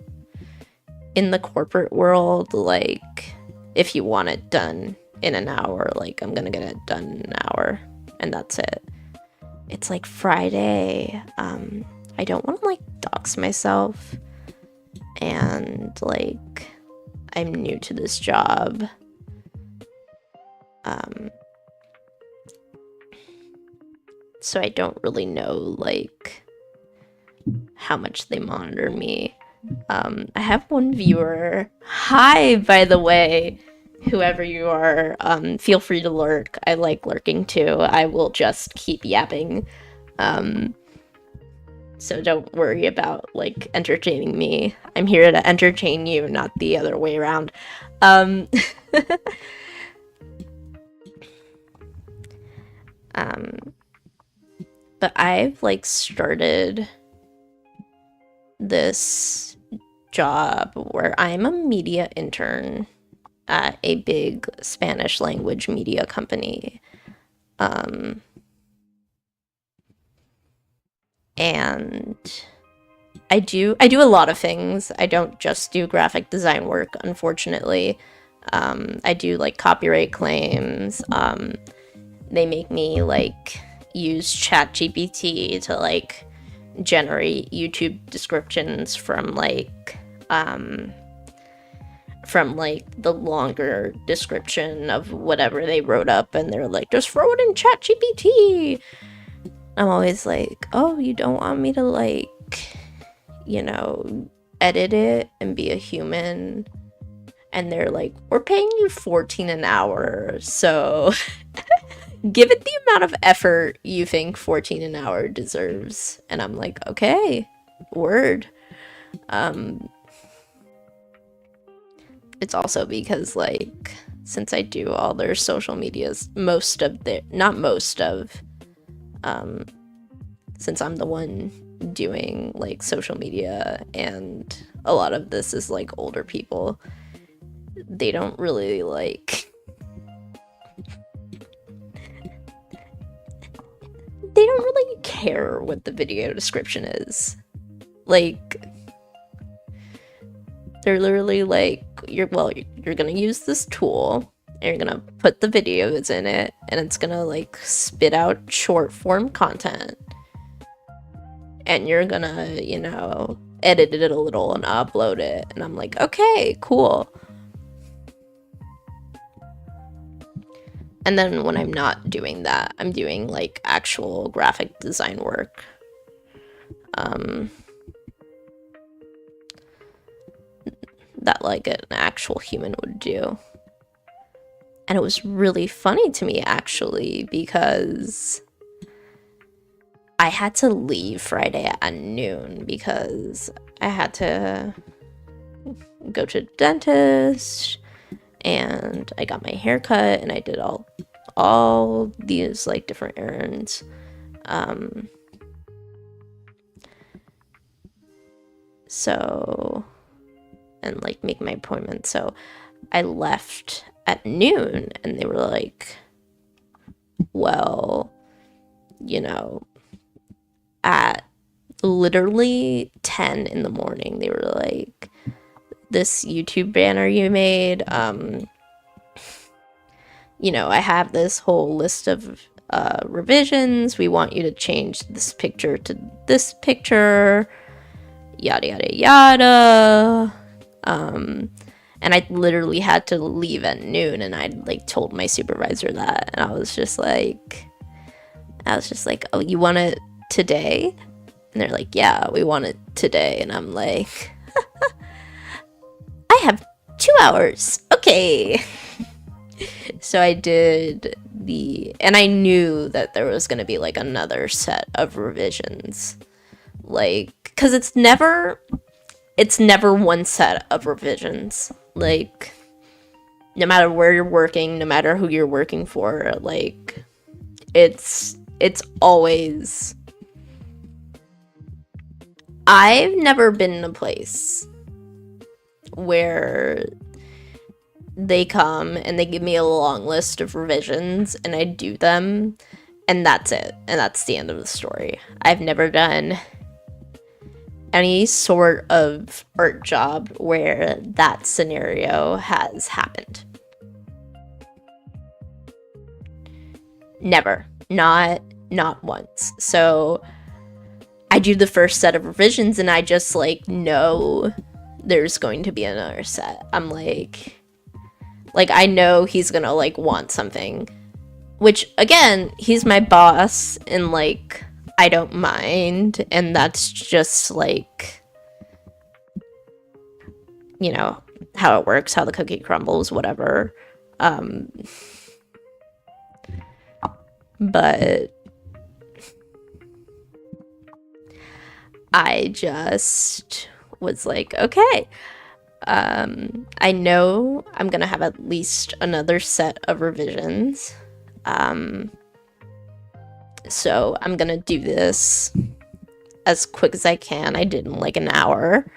In the corporate world, like if you want it done in an hour, like I'm gonna get it done in an hour and that's it. It's like Friday. I don't want to like dox myself, and like I'm new to this job. So I don't really know like how much they monitor me. I have one viewer. Hi, by the way, whoever you are, feel free to lurk. I like lurking too. I will just keep yapping. So don't worry about like entertaining me. I'm here to entertain you, not the other way around. But I've like started this job where I'm a media intern, at a big Spanish language media company. And I do a lot of things. I don't just do graphic design work, unfortunately. I do like copyright claims. They make me like use ChatGPT to like generate YouTube descriptions from like the longer description of whatever they wrote up, and they're like, just throw it in ChatGPT. I'm always like, oh, you don't want me to like, you know, edit it and be a human? And they're like, we're paying you $14 an hour, so give it the amount of effort you think $14 an hour deserves. And I'm like, okay, word. It's also because, like, since I do all their social medias, since I'm the one doing like social media, and a lot of this is like older people, they don't really like care what the video description is. Like, they're literally like, you're gonna use this tool and you're gonna put the videos in it, and it's gonna like spit out short form content, and you're gonna, you know, edit it a little and upload it. And I'm like, okay, cool. And then when I'm not doing that, I'm doing like actual graphic design work. That like an actual human would do. And it was really funny to me, actually, because I had to leave Friday at noon because I had to go to the dentist, and I got my hair cut, and I did all these like different errands. So, and like make my appointment. So I left at noon, and they were like, well, you know, at literally 10 in the morning, they were like, this YouTube banner you made, you know, I have this whole list of revisions. We want you to change this picture to this picture, yada yada yada. And I literally had to leave at noon, and I like told my supervisor that, and I was just like, oh, you want it today? And they're like, yeah, we want it today. And I'm like, I have 2 hours. Okay. So I did and I knew that there was going to be like another set of revisions. Like, cause it's never one set of revisions. Like, no matter where you're working, no matter who you're working for, like, it's always, I've never been in a place where they come and they give me a long list of revisions and I do them and that's it. And that's the end of the story. I've never done any sort of art job where that scenario has happened. Never. Not once. So I do the first set of revisions and I just like know there's going to be another set. I'm like I know he's gonna like want something, which again, he's my boss and like I don't mind, and that's just like, you know, how it works, how the cookie crumbles, whatever. But I just was like, okay, I know I'm gonna have at least another set of revisions. So I'm gonna do this as quick as I can. I did in like an hour.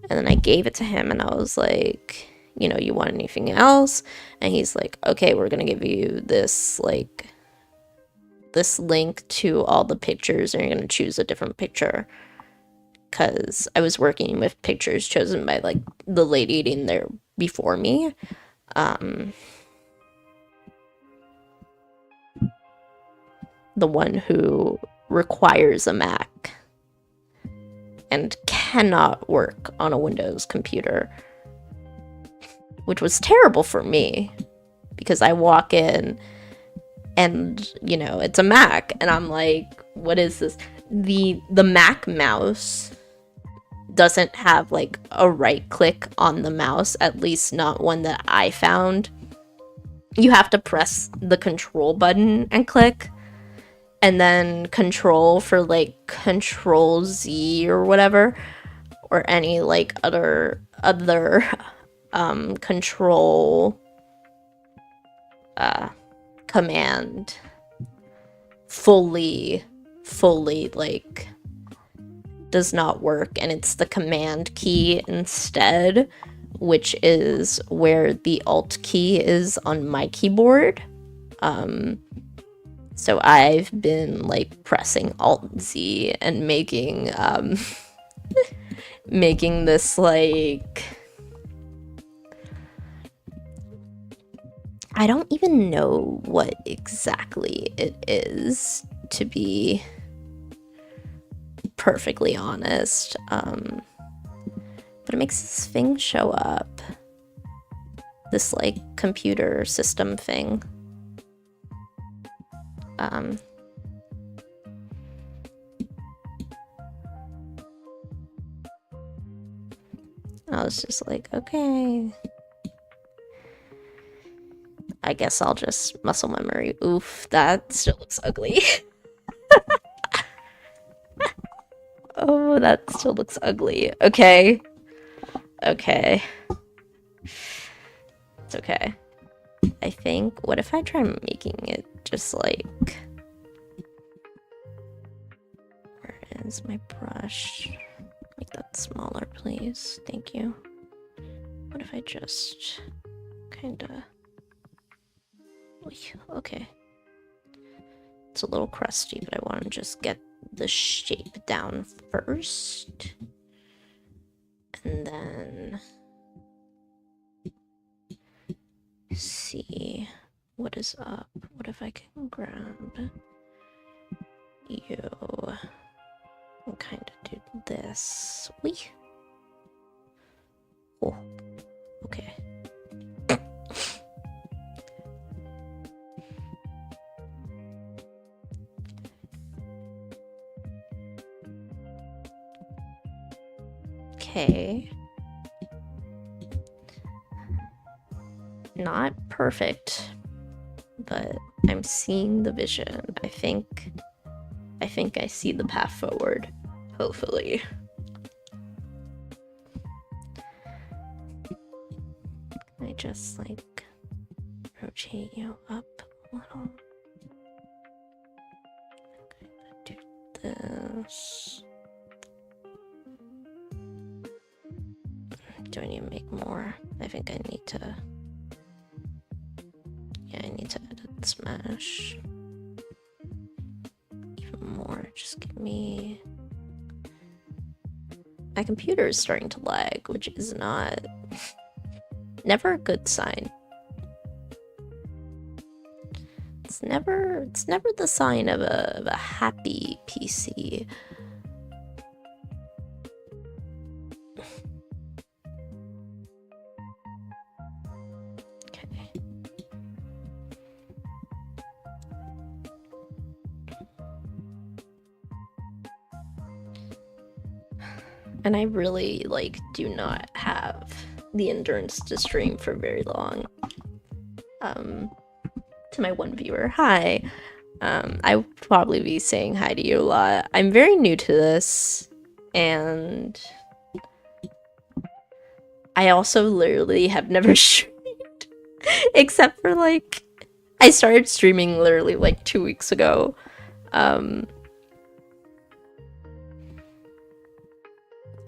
And then I gave it to him and I was like, you know, you want anything else? And he's like, okay, we're gonna give you this, like, this link to all the pictures, and you're gonna choose a different picture. Because I was working with pictures chosen by, like, the lady eating there before me. The one who requires a Mac and cannot work on a Windows computer, which was terrible for me because I walk in and, you know, it's a Mac and I'm like, what is this? The Mac mouse doesn't have like a right click on the mouse, at least not one that I found. You have to press the control button and click, and then control for like control Z or whatever, or any like other control command fully like does not work, and it's the command key instead, which is where the alt key is on my keyboard. So I've been like pressing Alt Z and making making this like, I don't even know what exactly it is, to be perfectly honest. But it makes this thing show up. This like computer system thing. I was just like, okay, I guess I'll just muscle memory. Oof, that still looks ugly. Oh, that still looks ugly. Okay. Okay. It's okay. I think, what if I try making it just like, where is my brush? Make that smaller, please. Thank you. What if I just kinda, okay. It's a little crusty, but I want to just get the shape down first. And then see what is up. What if I can grab you and kind of do this? Wee. Oh, okay. Okay. Not perfect, but I'm seeing the vision. I think I see the path forward, hopefully. I just like rotate you up a little. I'm gonna do this. Do I need to make more? I think I need to. Yeah, I need to edit Smash even more. Just give me. My computer is starting to lag, which is never a good sign. It's never the sign of a happy PC. And I really, like, do not have the endurance to stream for very long. To my one viewer, hi. I will probably be saying hi to you a lot. I'm very new to this, and I also literally have never streamed, except for, like, I started streaming literally, like, 2 weeks ago.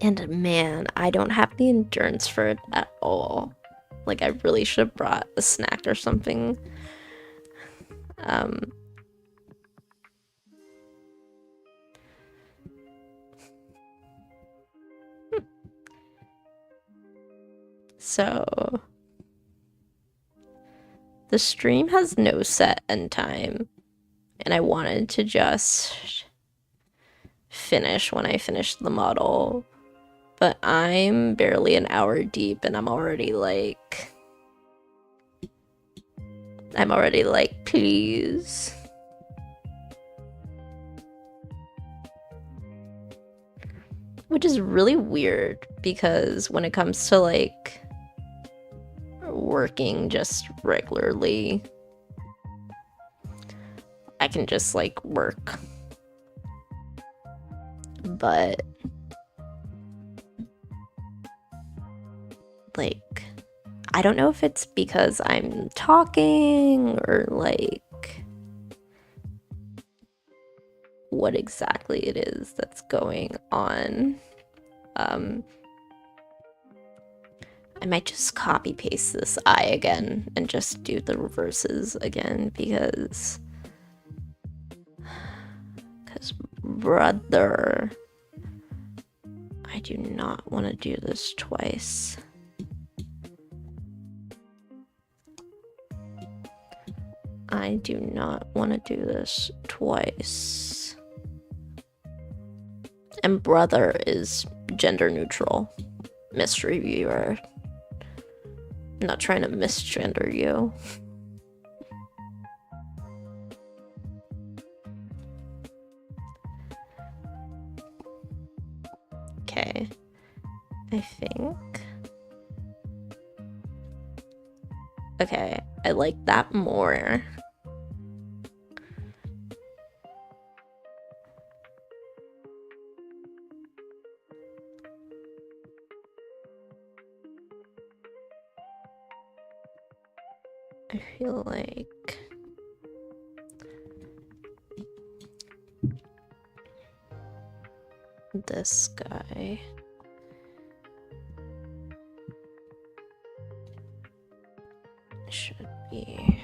And man, I don't have the endurance for it at all. Like, I really should have brought a snack or something. So the stream has no set end time, and I wanted to just finish when I finish the model, but I'm barely an hour deep and I'm already like, please. Which is really weird because when it comes to like working just regularly, I can just like work. But like, I don't know if it's because I'm talking or like what exactly it is that's going on. I might just copy paste this eye again and just do the reverses again because brother, I do not want to do this twice. I do not want to do this twice. And brother is gender neutral. Mystery viewer. I'm not trying to misgender you. Okay. I think. Okay, I like that more. I feel like this guy should be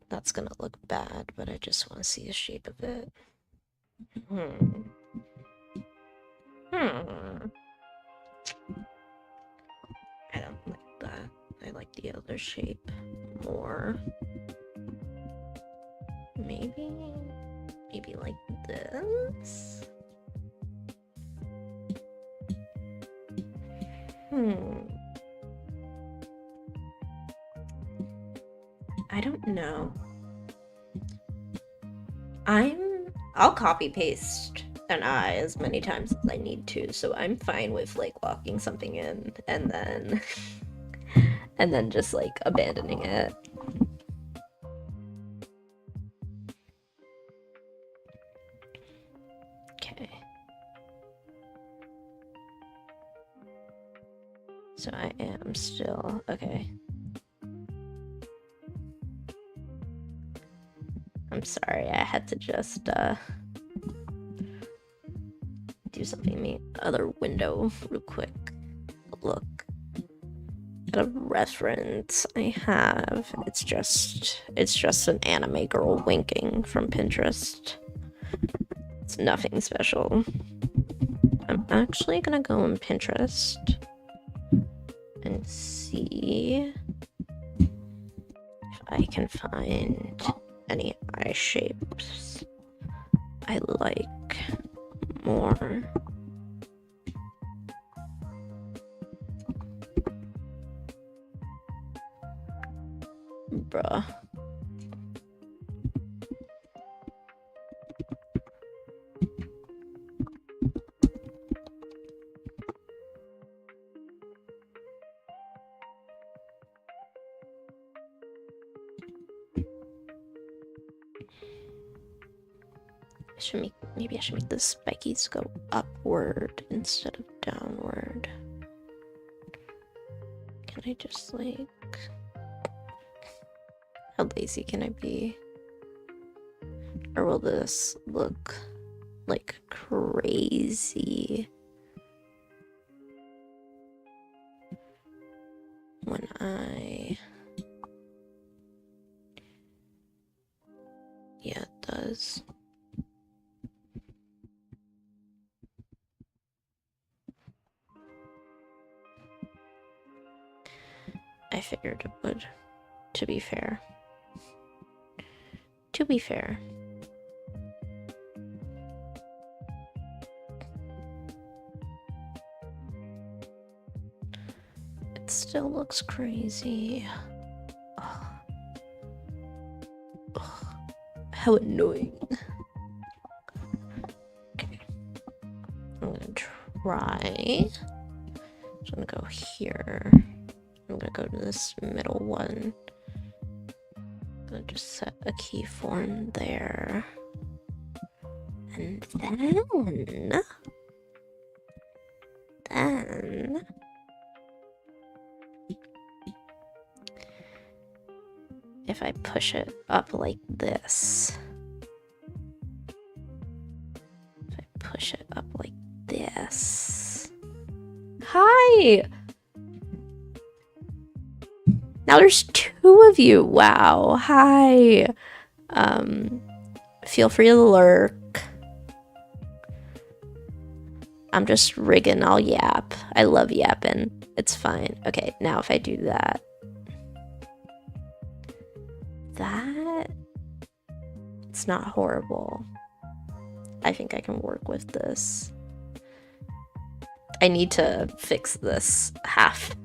that's gonna look bad, but I just want to see the shape of it. I don't like that. I like the other shape more. Maybe like this? I don't know. I'll copy paste an eye as many times as I need to, so I'm fine with like locking something in and then and then just like abandoning it. Okay. So I am still okay. I'm sorry, I had to just do something in the other window real quick. Look at a reference I have. It's just an anime girl winking from Pinterest. It's nothing special. I'm actually gonna go on Pinterest and see if I can find any eye shapes I like more. Bruh. Maybe I should make the spikies go upward instead of downward. Can I just like... How lazy can I be? Or will this look like crazy when I... Yeah, it does. I figured it would, to be fair. To be fair. It still looks crazy. Ugh. Ugh. How annoying. Okay. I'm gonna try. So I'm gonna go here. I'm gonna go to this middle one. I'm gonna just set a keyform there. And then if I push it up like this, if I push it up like this. Hi! Now there's 2 of you. Wow. Hi. Feel free to lurk. I'm just rigging all yap. I love yapping. It's fine. Okay, now if I do that. It's not horrible. I think I can work with this. I need to fix this half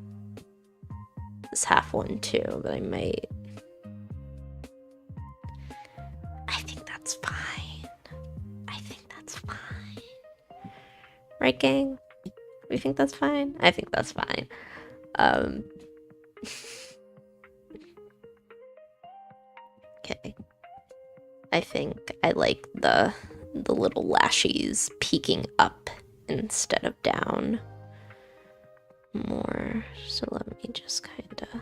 one too, but I might. I think that's fine. I think that's fine. Right, gang? We think that's fine? I think that's fine. Okay. I think I like the little lashes peeking up instead of down more. So let me just kind of...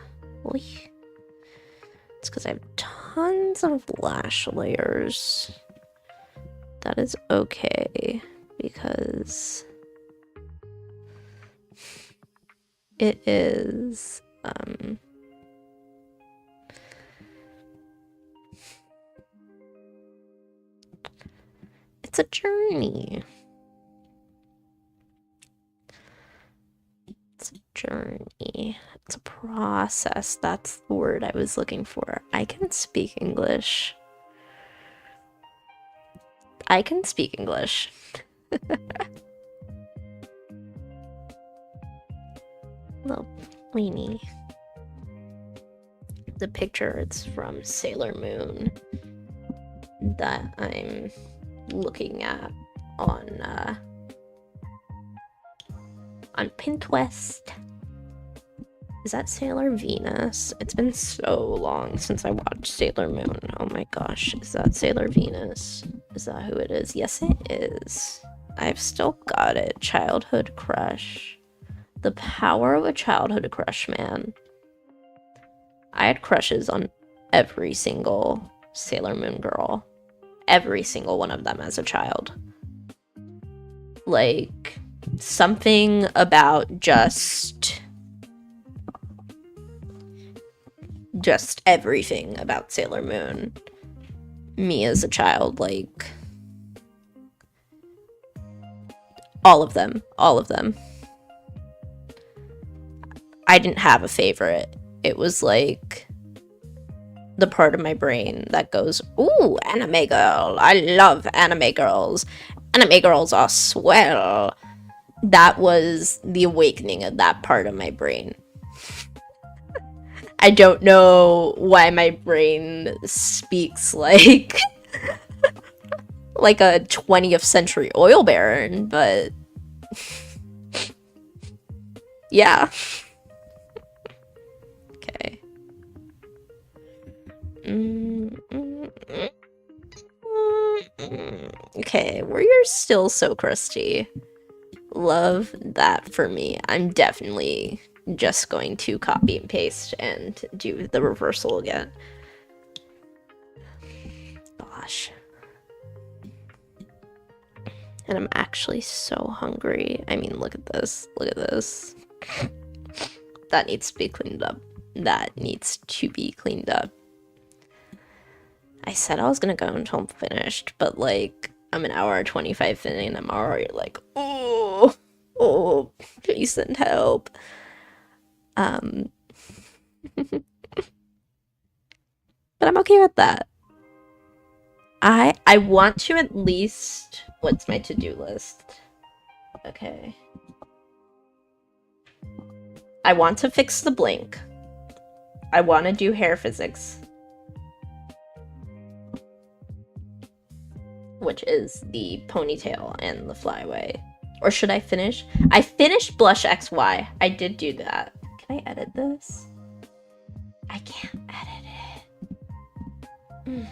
It's because I have tons of lash layers. That is okay, because it is it's a journey. It's a journey. It's a process. That's the word I was looking for. I can speak English. I can speak English. Little weenie. The picture, it's from Sailor Moon that I'm looking at on Pinterest. Is that Sailor Venus? It's been so long since I watched Sailor Moon. Oh my gosh, is that Sailor Venus? Is that who it is? Yes, it is. I've still got it. Childhood crush. The power of a childhood crush, man. I had crushes on every single Sailor Moon girl. Every single one of them as a child. Like, something about just everything about Sailor Moon. Me as a child, like, all of them. I didn't have a favorite. It was like the part of my brain that goes, ooh, anime girl. I love anime girls. Anime girls are swell. That was the awakening of that part of my brain. I don't know why my brain speaks like like a 20th century oil baron, but yeah. Okay. Okay, we're still so crusty. Love that for me. I'm definitely just going to copy and paste and do the reversal again. Gosh. And I'm actually so hungry. I mean, look at this. Look at this. That needs to be cleaned up. That needs to be cleaned up. I said I was gonna go until I'm finished, but like, I'm an hour and 25 in and I'm already like, oh, please send help. But I'm okay with that. I want to at least, what's my to-do list? Okay. I want to fix the blink. I want to do hair physics, which is the ponytail and the flyaway. Or should I finish? I finished blush XY. I did do that. Can I edit this? I can't edit it.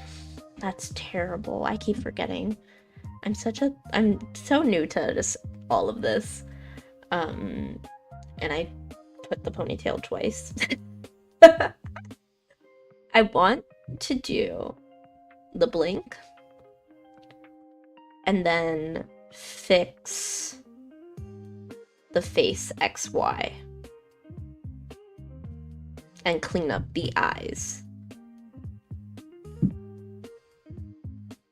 That's terrible. I keep forgetting. I'm so new to just all of this. And I put the ponytail twice. I want to do the blink and then fix the face XY and clean up the eyes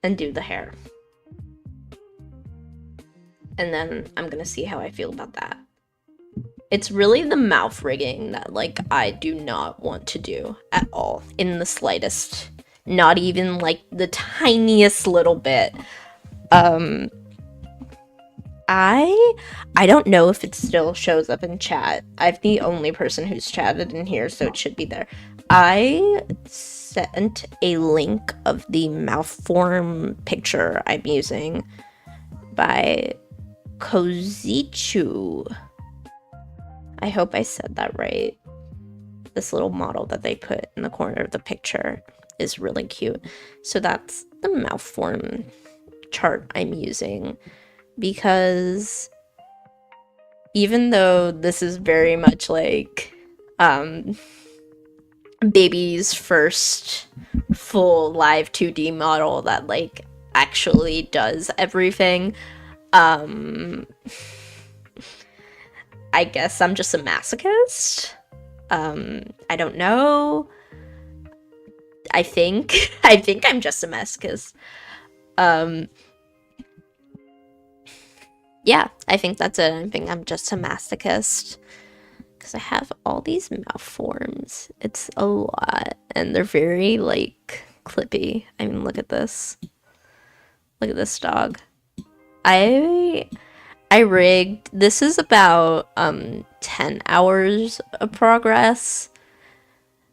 and do the hair. And then I'm gonna see how I feel about that. It's really the mouth rigging that, like, I do not want to do at all, in the slightest. Not even, like, the tiniest little bit. I don't know if it still shows up in chat. I'm the only person who's chatted in here, so it should be there. I sent a link of the mouth form picture I'm using by Kozichu. I hope I said that right. This little model that they put in the corner of the picture is really cute. So that's the mouth form chart I'm using, because even though this is very much like baby's first full live 2D model that like actually does everything, I guess I'm just a masochist. I don't know. I think I'm just a masochist. Yeah, I think that's it. I think I'm just a masochist. Because I have all these mouth forms. It's a lot. And they're very, like, clippy. I mean, look at this. Look at this dog. I rigged, this is about 10 hours of progress.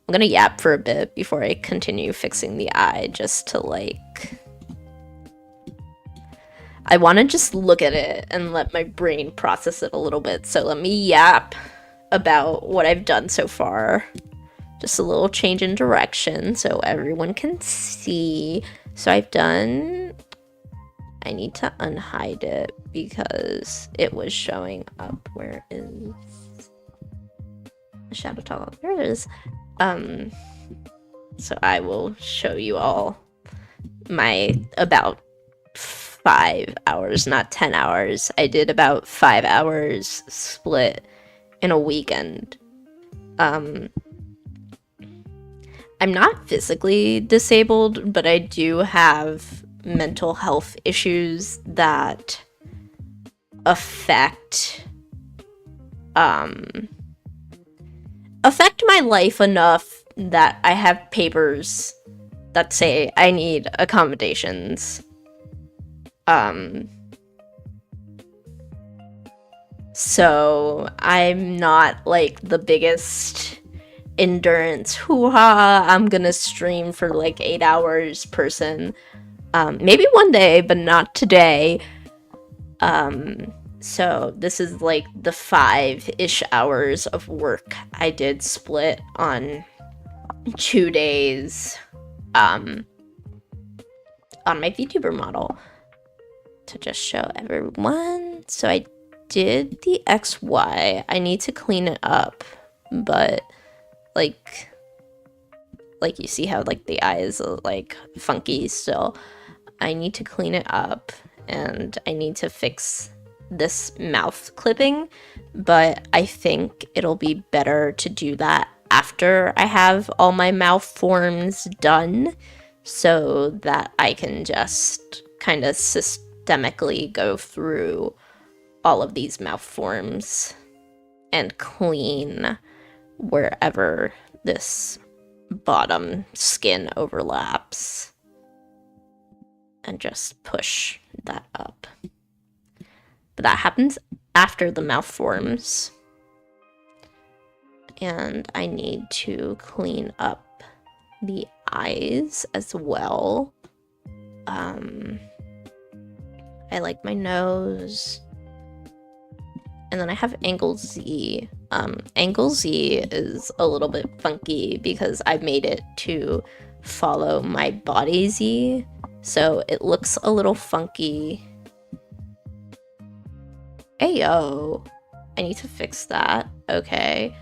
I'm gonna yap for a bit before I continue fixing the eye, just to like, I want to just look at it and let my brain process it a little bit. So let me yap about what I've done so far. Just a little change in direction so everyone can see. So I've done, I need to unhide it because it was showing up. Where is the shadow toggle? There it is. So I will show you all my about 5 hours, not 10 hours. I did about 5 hours split in a weekend. I'm not physically disabled, but I do have mental health issues that affect my life enough that I have papers that say I need accommodations. So I'm not like the biggest endurance hoo-ha, I'm gonna stream for like 8 hours person. Maybe one day, but not today. So this is like the 5-ish hours of work I did split on 2 days on my VTuber model. to just show everyone. So I did the XY. I need to clean it up, but like you see how like the eyes are like funky still. I need to clean it up, and I need to fix this mouth clipping, but I think it'll be better to do that after I have all my mouth forms done, so that I can just kind of systemically go through all of these mouth forms and clean wherever this bottom skin overlaps and just push that up. But that happens after the mouth forms. And I need to clean up the eyes as well. I like my nose. And then I have angle Z. Angle Z is a little bit funky because I made it to follow my body Z. So it looks a little funky. Ayo, I need to fix that. Okay.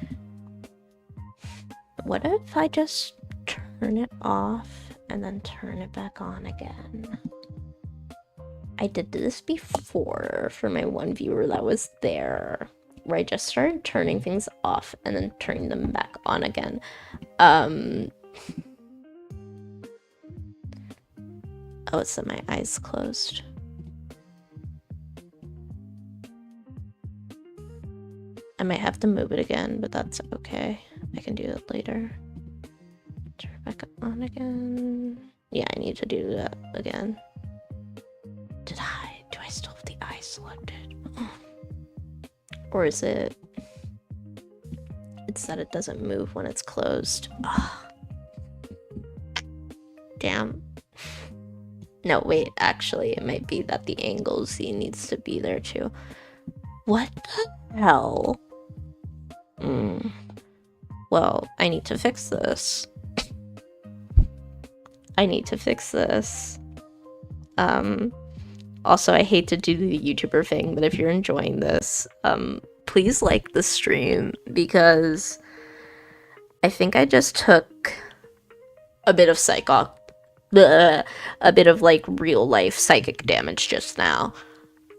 What if I just turn it off and then turn it back on again? I did this before for my one viewer that was there, where I just started turning things off and then turning them back on again. Oh, it's that my eyes closed. I might have to move it again, but that's okay. I can do that later. Turn it back on again. Yeah, I need to do that again. Do I still have the eyes selected? Or is it... It's that it doesn't move when it's closed. Ugh. Damn. No, wait, actually, it might be that the angle Z needs to be there too. What the hell? Well, I need to fix this. Also, I hate to do the YouTuber thing, but if you're enjoying this, please like the stream, because I think I just took a bit of a bit of like real life psychic damage just now.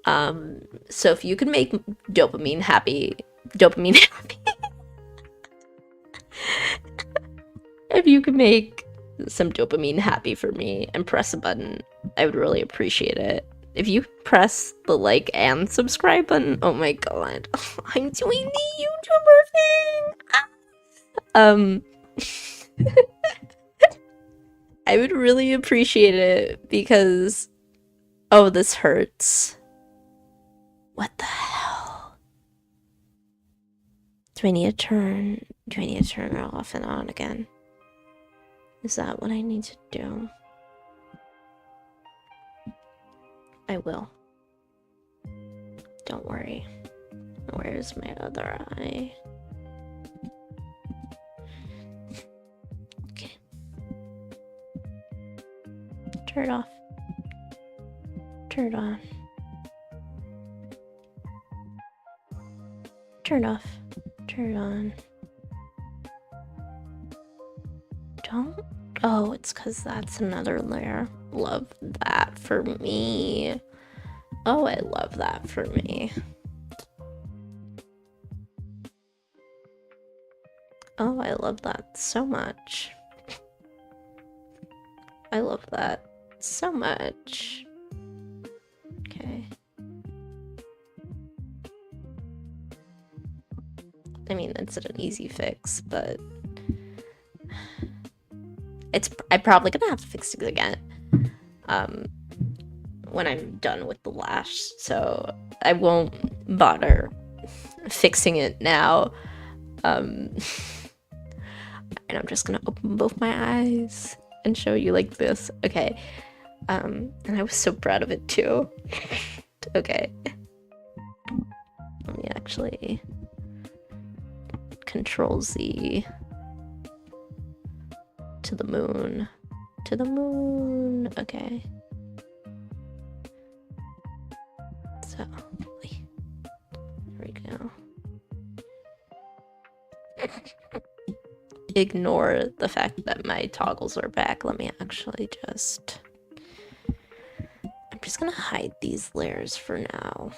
So if you can make dopamine happy, if you could make some dopamine happy for me and press a button, I would really appreciate it. If you press the like and subscribe button, oh my god, I'm doing the YouTuber thing! I would really appreciate it, because... Oh, this hurts. What the hell? Do I need to turn it off and on again? Is that what I need to do? I will. Don't worry. Where's my other eye? Okay. Turn it off. Turn it on. Turn it off. Turn it on. Don't. Oh, it's because that's another layer. Love that for me. Oh, I love that for me. Oh, I love that so much. I love that so much. Okay. I mean, it's an easy fix, but I'm probably gonna have to fix it again when I'm done with the lash, so I won't bother fixing it now. And I'm just gonna open both my eyes and show you like this. Okay. And I was so proud of it too. Okay. Let me actually Control Z to the moon. To the moon. Okay. So, there we go. Ignore the fact that my toggles are back. Let me actually just... I'm just gonna hide these layers for now.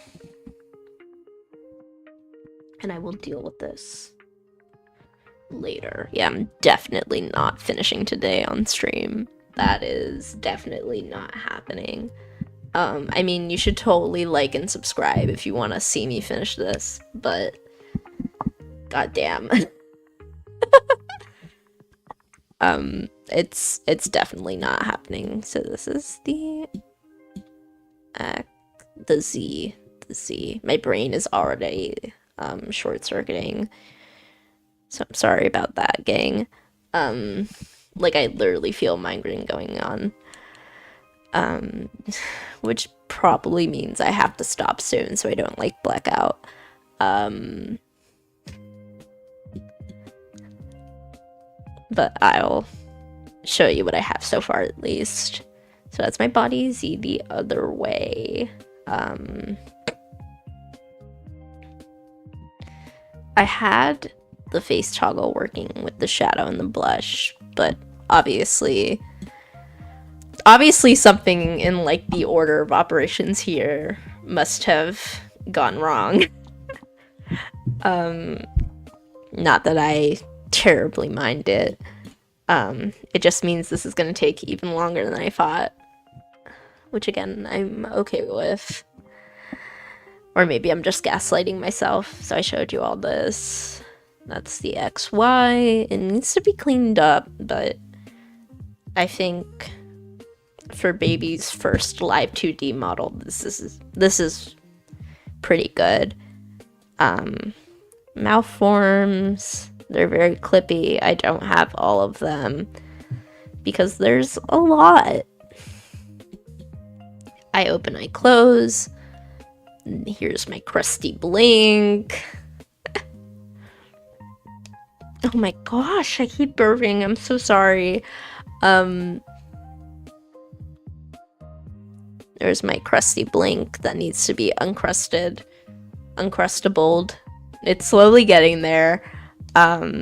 And I will deal with this later. Yeah, I'm definitely not finishing today on stream. That is definitely not happening. I mean, you should totally like and subscribe if you want to see me finish this, but goddamn. It's definitely not happening. So this is the Z. My brain is already short-circuiting. So I'm sorry about that, gang. Like I literally feel migraine going on. Which probably means I have to stop soon so I don't like black out. But I'll show you what I have so far at least. So that's my body Z the other way. I had the face toggle working with the shadow and the blush, but obviously something in like the order of operations here must have gone wrong. Not that I terribly mind it. It just means this is gonna take even longer than I thought, which again, I'm okay with. Or maybe I'm just gaslighting myself. So I showed you all this. That's the XY. It needs to be cleaned up, but I think for baby's first live 2D model, this is pretty good. Mouth forms, they're very clippy. I don't have all of them because there's a lot. I open, I close. Here's my crusty blink. Oh my gosh, I keep burping. I'm so sorry. There's my crusty blink that needs to be uncrustabled. It's slowly getting there. But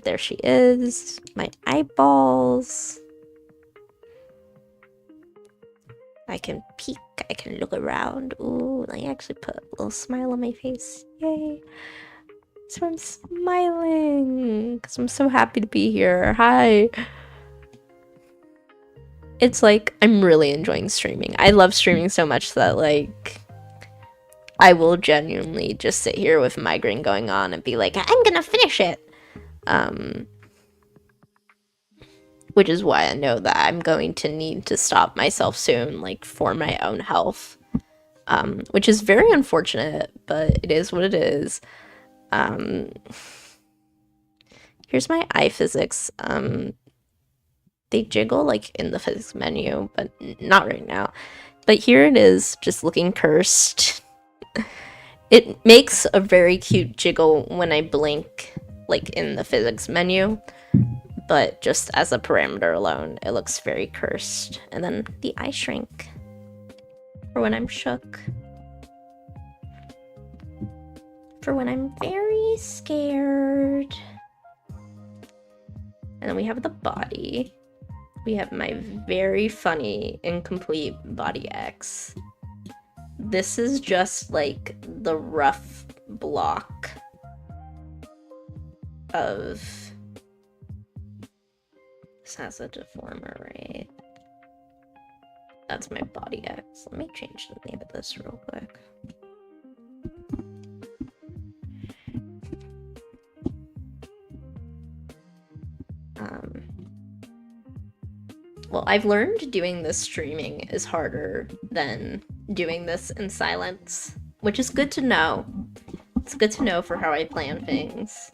there she is. My eyeballs. I can peek, I can look around. Ooh, I actually put a little smile on my face. Yay. So I'm smiling because I'm so happy to be here. Hi. It's like, I'm really enjoying streaming. I love streaming so much that like, I will genuinely just sit here with migraine going on and be like, I'm gonna finish it. Which is why I know that I'm going to need to stop myself soon, like, for my own health. Which is very unfortunate, but it is what it is. Here's my eye physics. They jiggle, like, in the physics menu, but not right now. But here it is, just looking cursed. It makes a very cute jiggle when I blink, like, in the physics menu. But just as a parameter alone, it looks very cursed. And then the eye shrink for when I'm shook. For when I'm very scared. And then we have the body. We have my very funny incomplete body X. This is just like the rough block of... This has a deformer, right? That's my body X. Let me change the name of this real quick. Well, I've learned doing this streaming is harder than doing this in silence, which is good to know. It's good to know for how I plan things.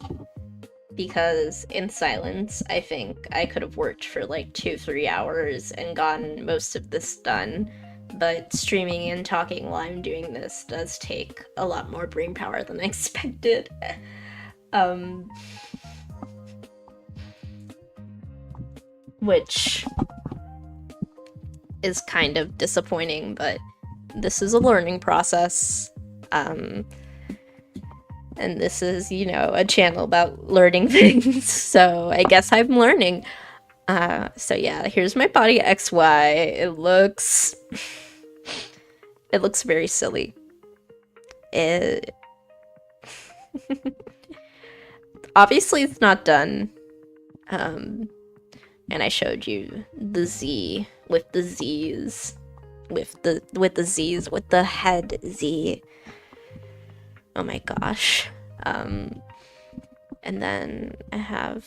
Because in silence, I think I could have worked for like 2-3 hours and gotten most of this done. But streaming and talking while I'm doing this does take a lot more brain power than I expected. Which is kind of disappointing, but this is a learning process. And this is, you know, a channel about learning things, so I guess I'm learning. So yeah, here's my body XY. It looks very silly. Obviously it's not done. And I showed you the Z with the Z's, with the Z's, with the head Z. Oh my gosh. And then I have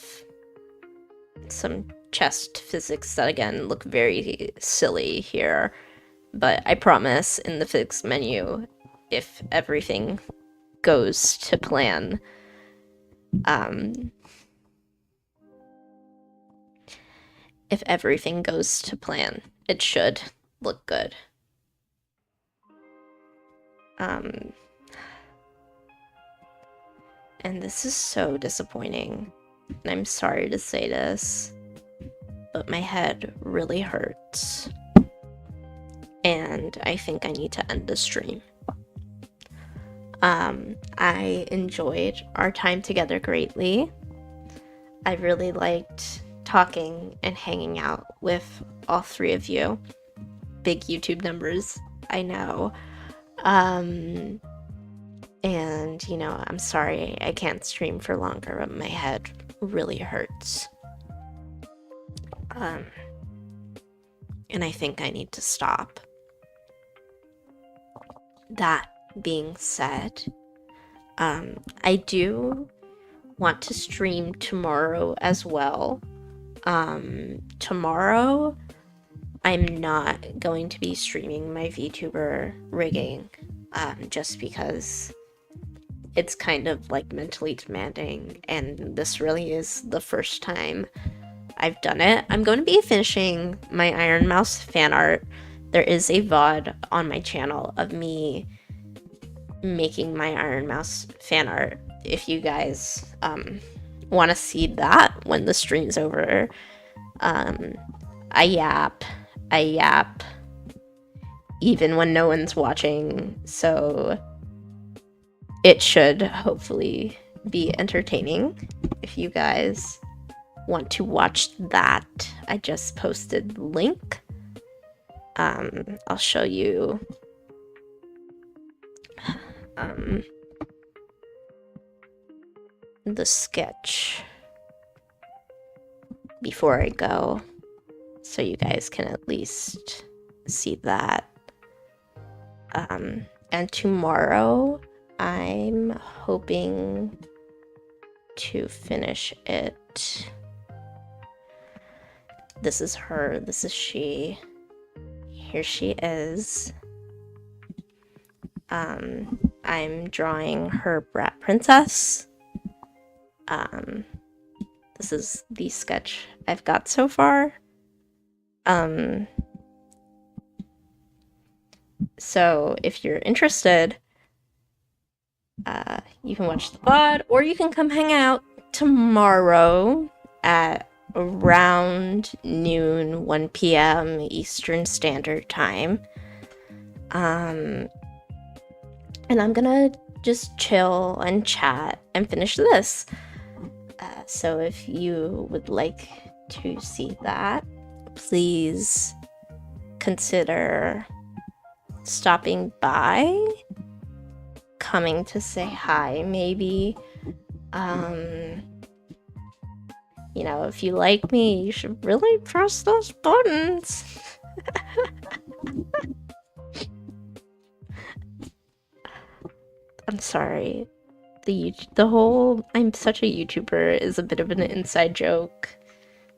some chest physics that again look very silly here, but I promise in the physics menu, if everything goes to plan, if everything goes to plan, it should look good. And this is so disappointing, and I'm sorry to say this, but my head really hurts, and I think I need to end the stream. I enjoyed our time together greatly. I really liked talking and hanging out with all three of you. Big YouTube numbers, I know. And, you know, I'm sorry I can't stream for longer, but my head really hurts. And I think I need to stop. That being said, I do want to stream tomorrow as well. Tomorrow, I'm not going to be streaming my VTuber rigging, just because it's kind of like mentally demanding, and this really is the first time I've done it. I'm going to be finishing my Iron Mouse fan art. There is a VOD on my channel of me making my Iron Mouse fan art. If you guys want to see that when the stream's over. I yap even when no one's watching, so it should hopefully be entertaining if you guys want to watch that. I just posted the link. I'll show you the sketch before I go, so you guys can at least see that. And tomorrow I'm hoping to finish it. This is her, this is she. Here she is. I'm drawing her brat princess. This is the sketch I've got so far. So if you're interested, you can watch the VOD, or you can come hang out tomorrow at around noon, 1 p.m. Eastern Standard Time. And I'm gonna just chill and chat and finish this. So if you would like to see that, please consider stopping by, coming to say hi, maybe. You know, if you like me, you should really press those buttons. I'm sorry. The whole I'm such a YouTuber is a bit of an inside joke.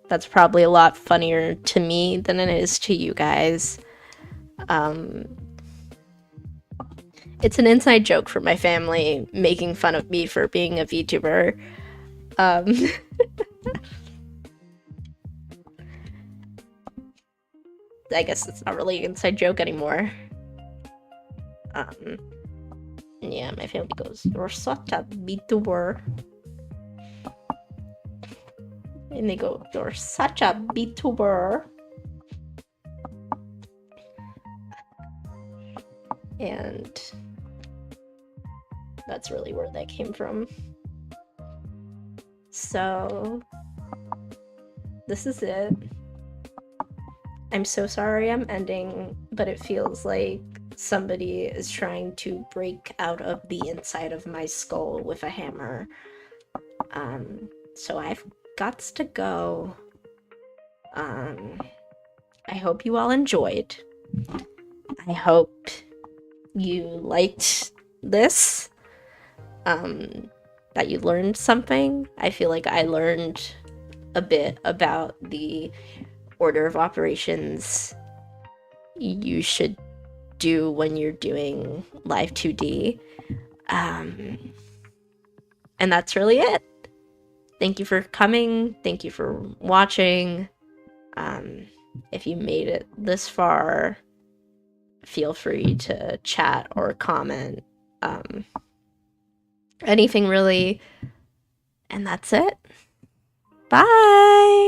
That's probably a lot funnier to me than it is to you guys. It's an inside joke for my family, making fun of me for being a VTuber. I guess it's not really an inside joke anymore. Yeah, my family goes, "You're such a VTuber." And they go, "You're such a VTuber." and that's really where that came from. So this is it. I'm so sorry I'm ending, but it feels like somebody is trying to break out of the inside of my skull with a hammer. So I've got to go. I hope you all enjoyed. I hope you liked this, that you learned something. I feel like I learned a bit about the order of operations you should do when you're doing Live2D. And that's really it. Thank you for coming. Thank you for watching. If you made it this far, feel free to chat or comment. Anything really. And that's it. Bye!